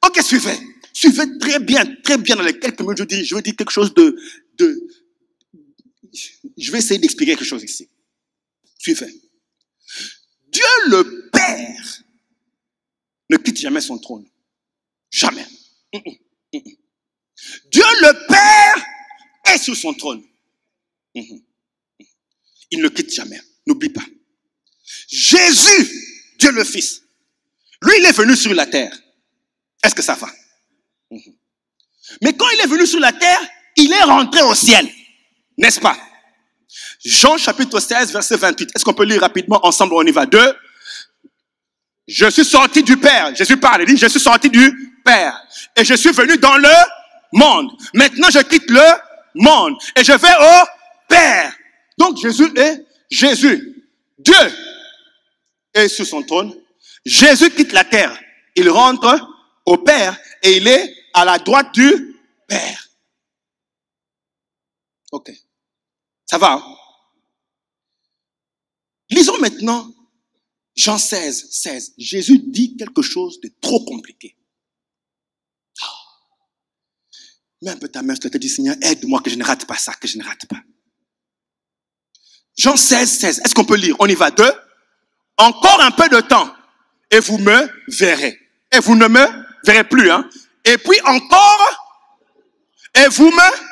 Ok, suivez. Suivez très bien dans les quelques minutes. Je veux dire quelque chose de... Je vais essayer d'expliquer quelque chose ici. Suivez. Dieu le Père ne quitte jamais son trône. Jamais. Dieu le Père est sur son trône. Il ne quitte jamais. N'oublie pas. Jésus, Dieu le Fils, lui, il est venu sur la terre. Est-ce que ça va? Mais quand il est venu sur la terre, il est rentré au ciel. N'est-ce pas? Jean chapitre 16, verset 28. Est-ce qu'on peut lire rapidement ensemble? On y va. 2. Je suis sorti du Père. Jésus parle. Il dit, je suis sorti du Père. Et je suis venu dans le monde. Maintenant, je quitte le monde. Et je vais au Père. Donc, Jésus est Jésus. Dieu est sur son trône. Jésus quitte la terre. Il rentre au Père. Et il est à la droite du Père. Ok. Ça va, hein? Lisons maintenant Jean 16, 16. Jésus dit quelque chose de trop compliqué. Mets un peu ta main sur la tête du Seigneur, aide-moi que je ne rate pas ça, que je ne rate pas. Jean 16, 16. Est-ce qu'on peut lire? On y va. 2. Encore un peu de temps et vous me verrez. Et vous ne me verrez plus, hein. Et puis encore, et vous me...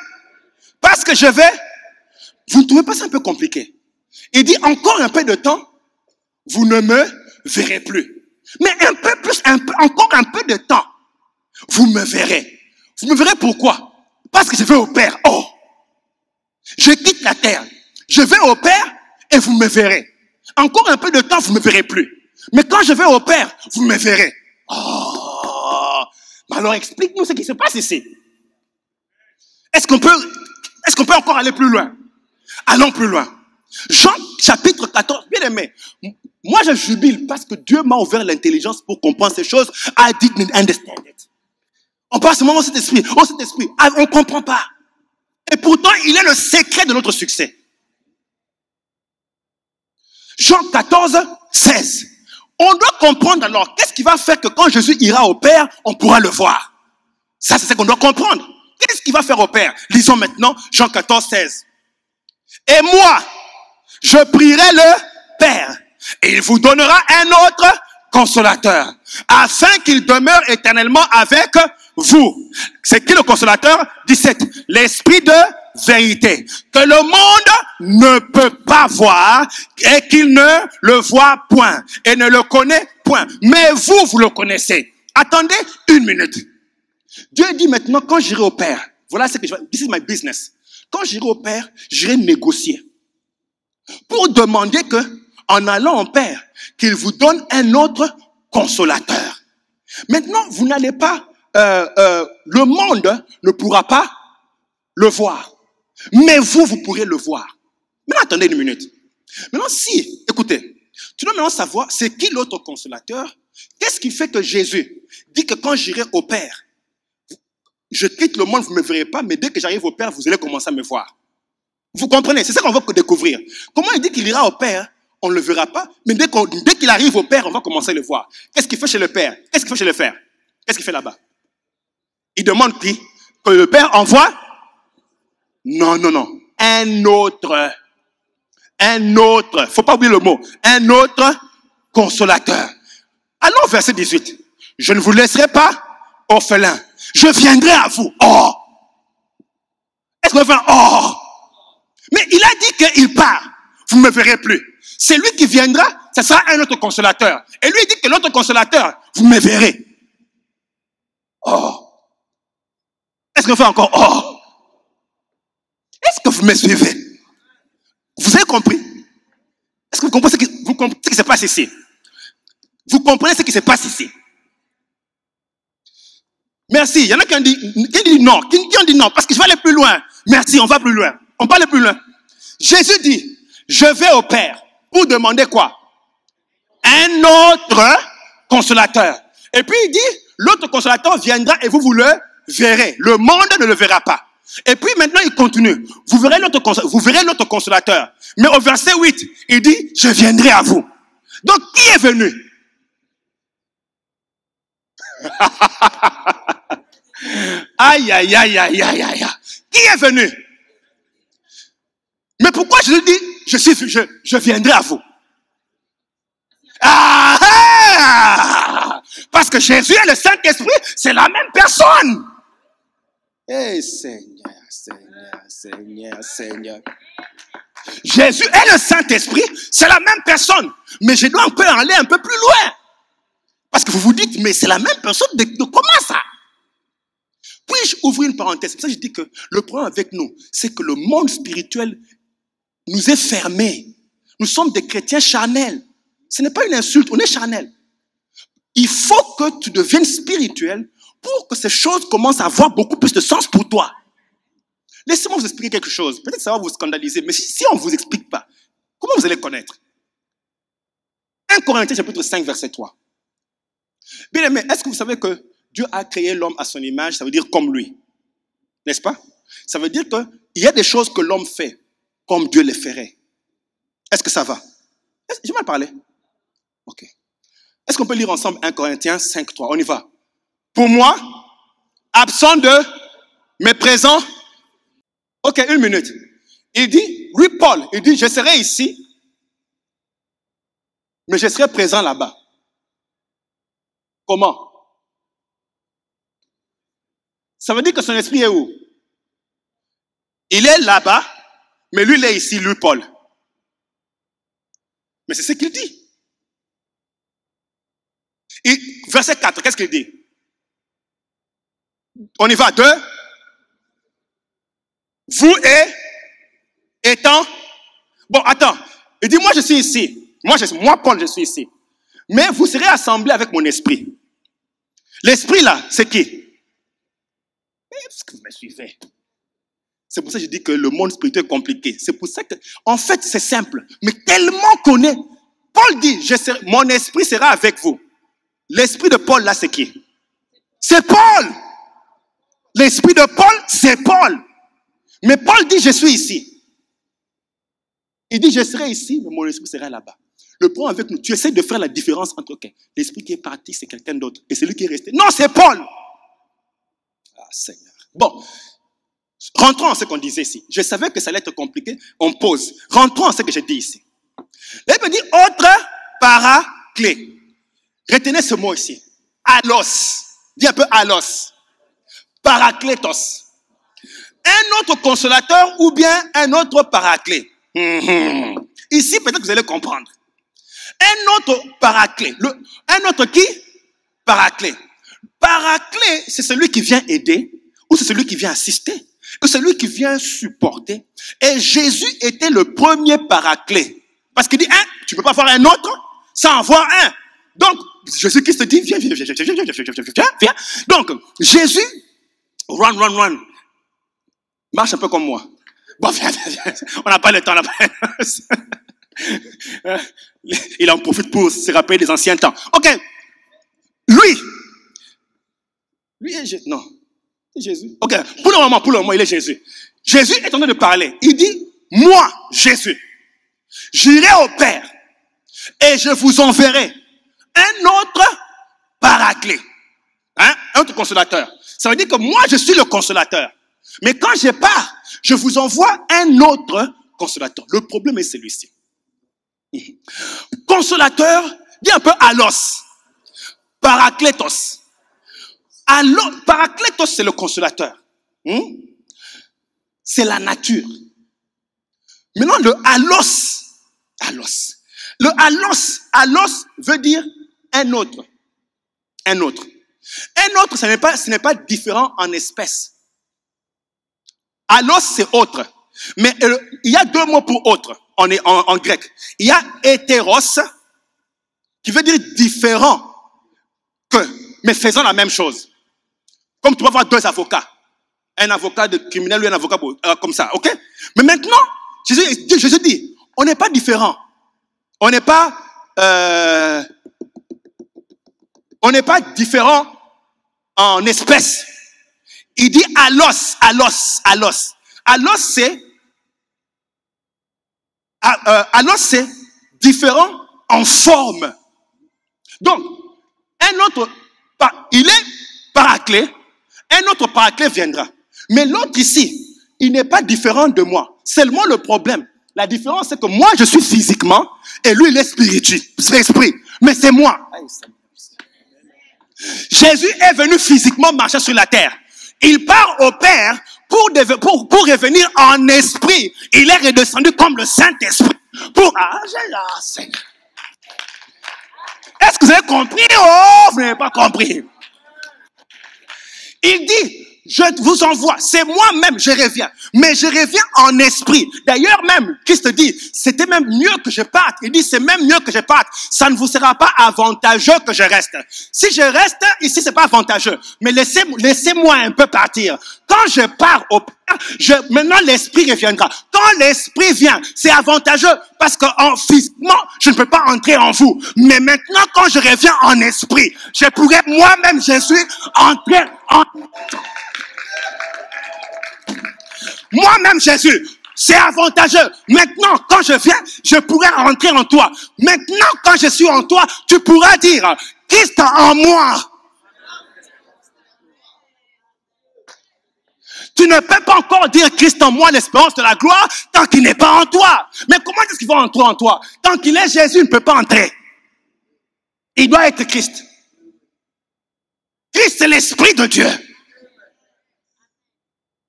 Parce que je vais... Vous ne trouvez pas ça un peu compliqué? Il dit encore un peu de temps, vous ne me verrez plus. Mais un peu plus, encore un peu de temps, vous me verrez. Vous me verrez pourquoi? Parce que je vais au Père. Oh! Je quitte la terre. Je vais au Père et vous me verrez. Encore un peu de temps, vous ne me verrez plus. Mais quand je vais au Père, vous me verrez. Oh! Alors explique-nous ce qui se passe ici. Est-ce qu'on peut encore aller plus loin? Allons plus loin. Jean chapitre 14, bien aimé. Moi je jubile parce que Dieu m'a ouvert l'intelligence pour comprendre ces choses. I didn't understand it. On passe ce moment au Saint-Esprit. Oh Saint-Esprit, on ne comprend pas. Et pourtant, il est le secret de notre succès. Jean 14, 16. On doit comprendre alors, qu'est-ce qui va faire que quand Jésus ira au Père, on pourra le voir. Ça, c'est ce qu'on doit comprendre. Qu'est-ce qu'il va faire au Père? Lisons maintenant Jean 14, 16. Et moi, je prierai le Père, et il vous donnera un autre consolateur, afin qu'il demeure éternellement avec vous. C'est qui le consolateur? 17. L'esprit de vérité, que le monde ne peut pas voir, et qu'il ne le voit point, et ne le connaît point. Mais vous, vous le connaissez. Attendez une minute. Dieu dit maintenant, quand j'irai au Père, voilà ce que je vais, this is my business. Quand j'irai au Père, j'irai négocier. Pour demander que, en allant au Père, qu'il vous donne un autre consolateur. Maintenant, vous n'allez pas, le monde ne pourra pas le voir. Mais vous pourrez le voir. Maintenant, attendez une minute. Maintenant, écoutez, tu dois maintenant savoir, c'est qui l'autre consolateur? Qu'est-ce qui fait que Jésus dit que quand j'irai au Père, je quitte le monde, vous ne me verrez pas, mais dès que j'arrive au Père, vous allez commencer à me voir. Vous comprenez? C'est ça qu'on va découvrir. Comment il dit qu'il ira au Père, on ne le verra pas, mais dès qu'il arrive au Père, on va commencer à le voir. Qu'est-ce qu'il fait chez le Père? Qu'est-ce qu'il fait chez le Père? Qu'est-ce qu'il fait là-bas? Il demande qui? Que le Père envoie? Non. Un autre. Faut pas oublier le mot. Un autre consolateur. Allons au verset 18. Je ne vous laisserai pas orphelin. Je viendrai à vous. Oh! Est-ce qu'on va faire oh? Mais il a dit qu'il part. Vous ne me verrez plus. C'est lui qui viendra, ce sera un autre consolateur. Et lui il dit que l'autre consolateur, vous me verrez. Oh! Est-ce qu'on fait encore oh? Est-ce que vous me suivez? Vous avez compris? Est-ce que vous comprenez ce qui se passe ici? Vous comprenez ce qui se passe ici? Merci. Il y en a qui ont dit non. Qui ont dit non? Parce que je vais aller plus loin. Merci, on va plus loin. On va aller plus loin. Jésus dit, je vais au Père pour demander quoi? un autre consolateur. Et puis il dit, l'autre consolateur viendra et vous le verrez. Le monde ne le verra pas. Et puis maintenant il continue. Vous verrez l'autre consolateur. Mais au verset 8, il dit, je viendrai à vous. Donc qui est venu? Aïe, aïe, aïe, aïe, aïe, aïe. Qui est venu? Mais pourquoi je lui dis, je viendrai à vous? Parce que Jésus et le Saint-Esprit, c'est la même personne. Eh Seigneur, Seigneur, Seigneur, Seigneur. Jésus et le Saint-Esprit, c'est la même personne. Mais je dois aller un peu plus loin. Parce que vous vous dites, mais c'est la même personne de comment ça? Puis-je ouvrir une parenthèse? C'est pour ça que je dis que le problème avec nous, c'est que le monde spirituel nous est fermé. Nous sommes des chrétiens charnels. Ce n'est pas une insulte, on est charnel. Il faut que tu deviennes spirituel pour que ces choses commencent à avoir beaucoup plus de sens pour toi. Laissez-moi vous expliquer quelque chose. Peut-être que ça va vous scandaliser, mais si on ne vous explique pas, comment vous allez connaître? 1 Corinthiens chapitre 5, verset 3. Bien aimé, est-ce que vous savez que Dieu a créé l'homme à son image? Ça veut dire comme lui. N'est-ce pas? Ça veut dire qu'il y a des choses que l'homme fait comme Dieu les ferait. Est-ce que ça va? J'ai mal parlé. Ok. Est-ce qu'on peut lire ensemble 1 Corinthiens 5, 3? On y va. Pour moi, absent de, mais présent. Ok, 1 minute. Il dit, lui Paul, il dit, je serai ici, mais je serai présent là-bas. Comment? Ça veut dire que son esprit est où? Il est là-bas, mais lui il est ici, lui Paul. Mais c'est ce qu'il dit. Et, verset 4, qu'est-ce qu'il dit? On y va, 2. Vous étant... Bon, attends. Il dit, moi je suis ici. Moi Paul, je suis ici. Mais vous serez assemblés avec mon esprit. L'esprit là, c'est qui? Est-ce que vous me suivez? C'est pour ça que je dis que le monde spirituel est compliqué. C'est pour ça que, en fait, c'est simple. Mais tellement qu'on est. Paul dit, mon esprit sera avec vous. L'esprit de Paul là, c'est qui? C'est Paul. L'esprit de Paul, c'est Paul. Mais Paul dit, je suis ici. Il dit, je serai ici, mais mon esprit sera là-bas. Le point avec nous, tu essaies de faire la différence entre l'esprit qui est parti, c'est quelqu'un d'autre, et celui qui est resté. Non, c'est Paul. Ah, Seigneur. Bon, rentrons en ce qu'on disait ici. Je savais que ça allait être compliqué. On pause. Rentrons en ce que j'ai dit ici. Là, il me dit, autre paraclet. Retenez ce mot ici. Allos. Dis un peu allos. Paraclétos. Un autre consolateur ou bien un autre paraclet. Ici, peut-être que vous allez comprendre. Un autre paraclet. Un autre qui? Paraclet. Paraclet, c'est celui qui vient aider, ou c'est celui qui vient assister, ou celui qui vient supporter. Et Jésus était le premier paraclet. Parce qu'il dit, tu ne peux pas avoir un autre sans avoir un. Donc, Jésus-Christ dit, viens. Donc, Jésus, run. Marche un peu comme moi. Bon, viens. On n'a pas le temps. Il en profite pour se rappeler des anciens temps. Ok. Lui est Jésus. Non. C'est Jésus. Ok. Pour le moment, il est Jésus. Jésus est en train de parler. Il dit, moi, Jésus, j'irai au Père et je vous enverrai un autre paraclet. Un autre consolateur. Ça veut dire que moi, je suis le consolateur. Mais quand je pars, je vous envoie un autre consolateur. Le problème est celui-ci. Consolateur, dis un peu allos. Paraclétos. Paraclétos, c'est le consolateur. C'est la nature. Maintenant, le allos. Le allos veut dire un autre. Un autre, ce n'est pas différent en espèce. Allos, c'est autre. Mais il y a 2 mots pour autre en grec. Il y a hétéros, qui veut dire différent mais faisant la même chose. Comme tu peux avoir 2 avocats. Un avocat de criminel ou un avocat comme ça, ok? Mais maintenant, Jésus dit, on n'est pas différent. On n'est pas on n'est pas différent en espèces. Il dit allos, allos, allos. Allos, c'est différent en forme. Donc, un autre, il est paraclet, un autre paraclet viendra. Mais l'autre ici, il n'est pas différent de moi. Seulement le problème, la différence, c'est que moi, je suis physiquement, et lui, il est spirituel, c'est esprit. Mais c'est moi. Jésus est venu physiquement marcher sur la terre. Il part au Père pour revenir en esprit. Il est redescendu comme le Saint-Esprit. Est-ce que vous avez compris? Oh, vous n'avez pas compris. Il dit, je vous envoie, c'est moi-même, je reviens. Mais je reviens en esprit. D'ailleurs même, Christ dit, c'était même mieux que je parte. Il dit, c'est même mieux que je parte. Ça ne vous sera pas avantageux que je reste. Si je reste, ici, c'est pas avantageux. Mais laissez-moi un peu partir. Quand je pars au Père, maintenant l'esprit reviendra. Quand l'esprit vient, c'est avantageux parce que physiquement, je ne peux pas entrer en vous. Mais maintenant, quand je reviens en esprit, je pourrais moi-même, je suis entré en... Moi-même, Jésus, c'est avantageux. Maintenant, quand je viens, je pourrais rentrer en toi. Maintenant, quand je suis en toi, tu pourras dire, Christ en moi. Tu ne peux pas encore dire Christ en moi, l'espérance de la gloire, tant qu'il n'est pas en toi. Mais comment est-ce qu'il va entrer en toi? Tant qu'il est Jésus, il ne peut pas entrer. Il doit être Christ. Christ, c'est l'Esprit de Dieu.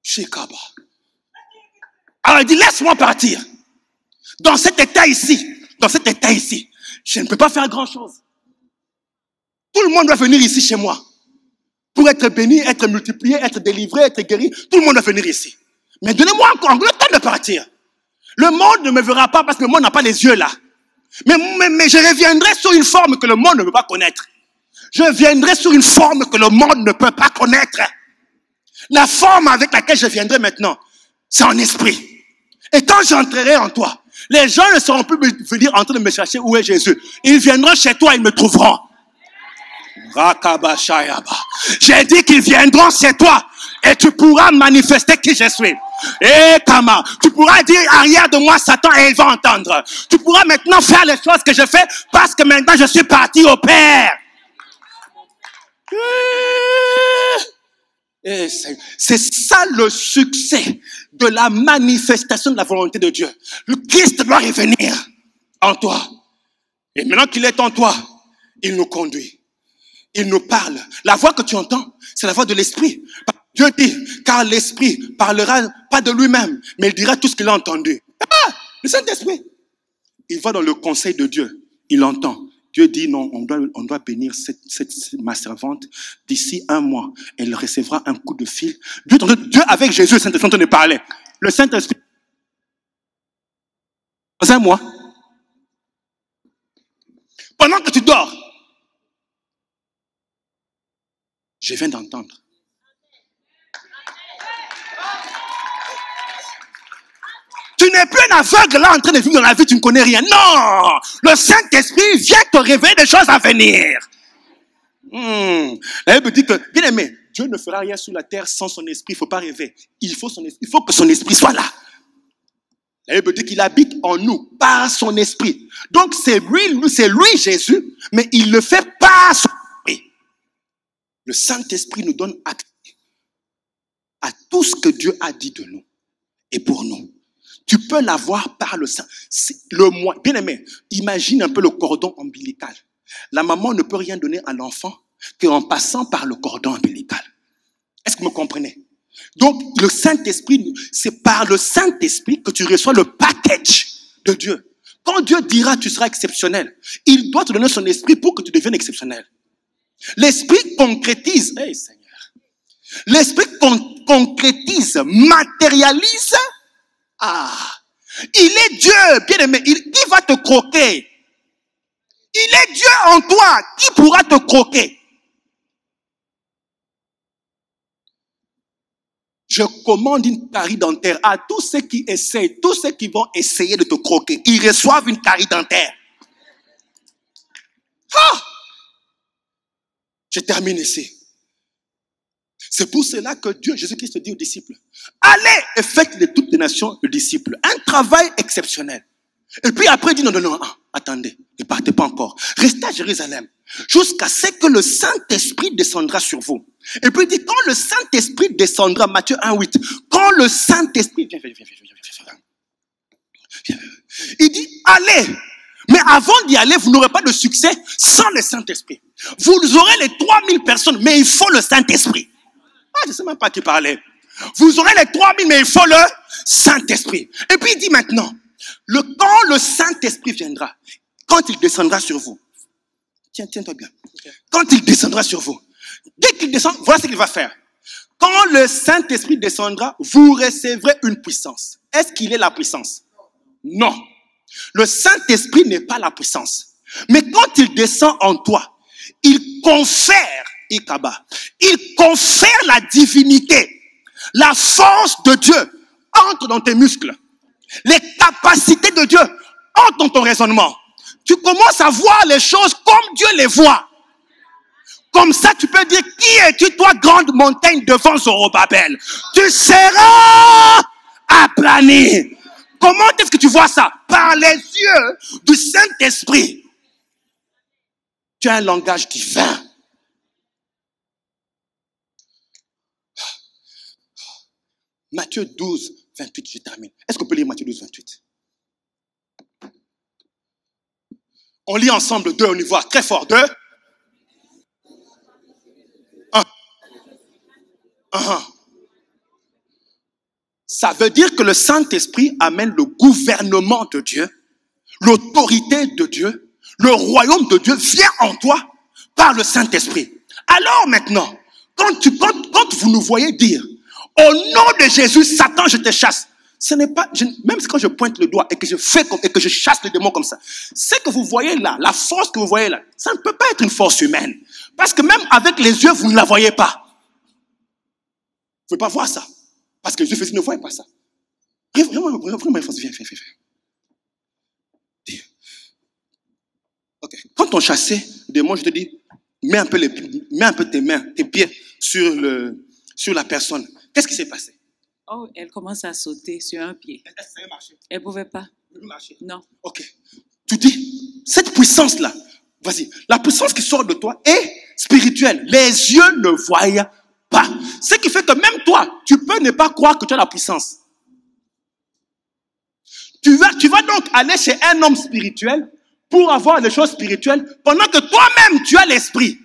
Shekaba. Alors il dit, laisse-moi partir. Dans cet état ici, je ne peux pas faire grand-chose. Tout le monde doit venir ici chez moi. Pour être béni, être multiplié, être délivré, être guéri. Tout le monde doit venir ici. Mais donnez-moi encore le temps de partir. Le monde ne me verra pas parce que le monde n'a pas les yeux là. Mais je reviendrai sur une forme que le monde ne peut pas connaître. Je viendrai sur une forme que le monde ne peut pas connaître. La forme avec laquelle je viendrai maintenant, c'est en esprit. Et quand j'entrerai en toi, les gens ne seront plus venir en train de me chercher où est Jésus. Ils viendront chez toi, ils me trouveront. J'ai dit qu'ils viendront chez toi et tu pourras manifester qui je suis. Et Kama, tu pourras dire arrière de moi Satan et il va entendre. Tu pourras maintenant faire les choses que je fais parce que maintenant je suis parti au Père. C'est ça le succès de la manifestation de la volonté de Dieu. Le Christ doit revenir en toi. Et maintenant qu'il est en toi, il nous conduit. Il nous parle. La voix que tu entends, c'est la voix de l'Esprit. Dieu dit, car l'Esprit parlera pas de lui-même, mais il dira tout ce qu'il a entendu. Ah, le Saint-Esprit. Il va dans le conseil de Dieu. Il entend. Dieu dit non, on doit bénir ma servante. D'ici 1 mois, elle recevra un coup de fil. Dieu avec Jésus, le Saint-Esprit, on ne parlait. Le Saint-Esprit, dans 1 mois, pendant que tu dors, je viens d'entendre. Tu n'es plus un aveugle là en train de vivre dans la vie, tu ne connais rien. Non! Le Saint-Esprit vient te révéler des choses à venir. La Bible dit que, bien aimé, Dieu ne fera rien sur la terre sans son esprit. Il ne faut pas rêver. Il faut que son esprit soit là. La Bible dit qu'il habite en nous par son esprit. Donc c'est lui Jésus, mais il le fait par son esprit. Le Saint-Esprit nous donne accès à tout ce que Dieu a dit de nous et pour nous. Tu peux l'avoir par le Saint. Bien aimé, imagine un peu le cordon ombilical. La maman ne peut rien donner à l'enfant qu'en passant par le cordon ombilical. Est-ce que vous me comprenez? Donc, le Saint-Esprit, c'est par le Saint-Esprit que tu reçois le package de Dieu. Quand Dieu dira tu seras exceptionnel, il doit te donner son esprit pour que tu deviennes exceptionnel. L'esprit concrétise, hey Seigneur, l'esprit concrétise, matérialise. Il est Dieu, bien aimé, qui va te croquer? Il est Dieu en toi, qui pourra te croquer? Je commande une carie dentaire à tous ceux qui essayent, tous ceux qui vont essayer de te croquer. Ils reçoivent une carie dentaire. Je termine ici. C'est pour cela que Dieu, Jésus-Christ dit aux disciples, allez et faites de toutes les nations le disciple. Un travail exceptionnel. Et puis après, il dit non, attendez, ne partez pas encore. Restez à Jérusalem jusqu'à ce que le Saint-Esprit descendra sur vous. Et puis il dit, quand le Saint-Esprit descendra, Matthieu 1,8, quand le Saint-Esprit, viens. Il dit, allez. Mais avant d'y aller, vous n'aurez pas de succès sans le Saint-Esprit. Vous aurez les 3000 personnes, mais il faut le Saint-Esprit. Je ne sais même pas qui parlait. Vous aurez les 3000, mais il faut le Saint-Esprit. Et puis il dit maintenant, quand le Saint-Esprit viendra, quand il descendra sur vous, tiens-toi bien. Okay. Quand il descendra sur vous, dès qu'il descend, voilà ce qu'il va faire. Quand le Saint-Esprit descendra, vous recevrez une puissance. Est-ce qu'il est la puissance? Non. Le Saint-Esprit n'est pas la puissance. Mais quand il descend en toi, il confère la divinité, la force de Dieu entre dans tes muscles. Les capacités de Dieu entrent dans ton raisonnement. Tu commences à voir les choses comme Dieu les voit. Comme ça, tu peux dire, qui es-tu, toi, grande montagne devant Zorobabel? Tu seras aplani. Comment est-ce que tu vois ça? Par les yeux du Saint-Esprit. Tu as un langage divin. Matthieu 12, 28, je termine. Est-ce qu'on peut lire Matthieu 12, 28? On lit ensemble 2, on y voit très fort. 2. 1. Ça veut dire que le Saint-Esprit amène le gouvernement de Dieu, l'autorité de Dieu, le royaume de Dieu vient en toi par le Saint-Esprit. Alors maintenant, quand vous nous voyez dire, au nom de Jésus, Satan, je te chasse. Ce n'est pas, même quand je pointe le doigt et que je fais et que je chasse le démon comme ça, ce que vous voyez là, la force que vous voyez là, ça ne peut pas être une force humaine. Parce que même avec les yeux, vous ne la voyez pas. Vous ne pouvez pas voir ça. Parce que les yeux ne voient pas ça. Vraiment, viens. Ok. Quand on chassait le démon, je te dis, mets un peu tes mains, tes pieds sur la personne. Qu'est-ce qui s'est passé? Oh, elle commence à sauter sur un pied. Ça a marché. Elle ne pouvait pas. Elle ne marcher. Non. Ok. Tu dis, cette puissance-là, vas-y, la puissance qui sort de toi est spirituelle. Les yeux ne voient pas. Ce qui fait que même toi, tu peux ne pas croire que tu as la puissance. Tu vas donc aller chez un homme spirituel pour avoir les choses spirituelles pendant que toi-même, tu as l'esprit.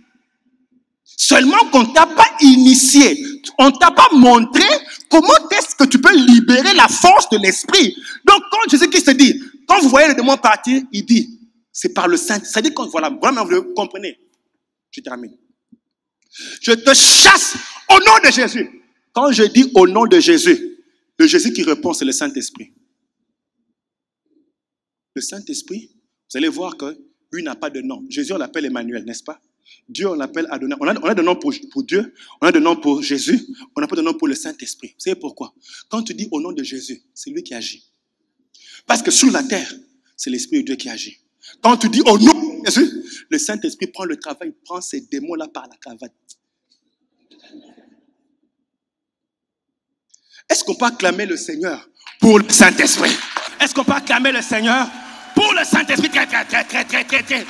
Seulement qu'on ne t'a pas initié, on ne t'a pas montré comment est-ce que tu peux libérer la force de l'esprit. Donc quand Jésus-Christ dit, quand vous voyez le démon partir, il dit, c'est par le Saint. Ça dit que voilà, vous comprenez. Je termine. Je te chasse au nom de Jésus. Quand je dis au nom de Jésus, le Jésus qui répond, c'est le Saint-Esprit. Le Saint-Esprit, vous allez voir que lui n'a pas de nom. Jésus, on l'appelle Emmanuel, n'est-ce pas? Dieu, on l'appelle Adonai. On a des noms pour Dieu, on a des noms pour Jésus, on n'a pas de nom pour le Saint-Esprit. Vous savez pourquoi? Quand tu dis au nom de Jésus, c'est lui qui agit. Parce que sur la terre, c'est l'Esprit de Dieu qui agit. Quand tu dis au nom de Jésus, le Saint-Esprit prend le travail, il prend ces démons-là par la cravate. Est-ce qu'on peut acclamer le Seigneur pour le Saint-Esprit? Est-ce qu'on peut acclamer le Seigneur pour le Saint-Esprit? Très.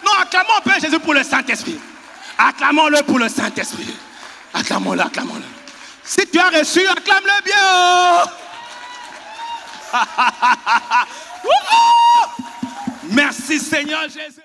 Non, acclamons un peu Jésus pour le Saint-Esprit. Acclamons-le pour le Saint-Esprit. Acclamons-le. Si tu as reçu, acclame-le bien. Merci Seigneur Jésus.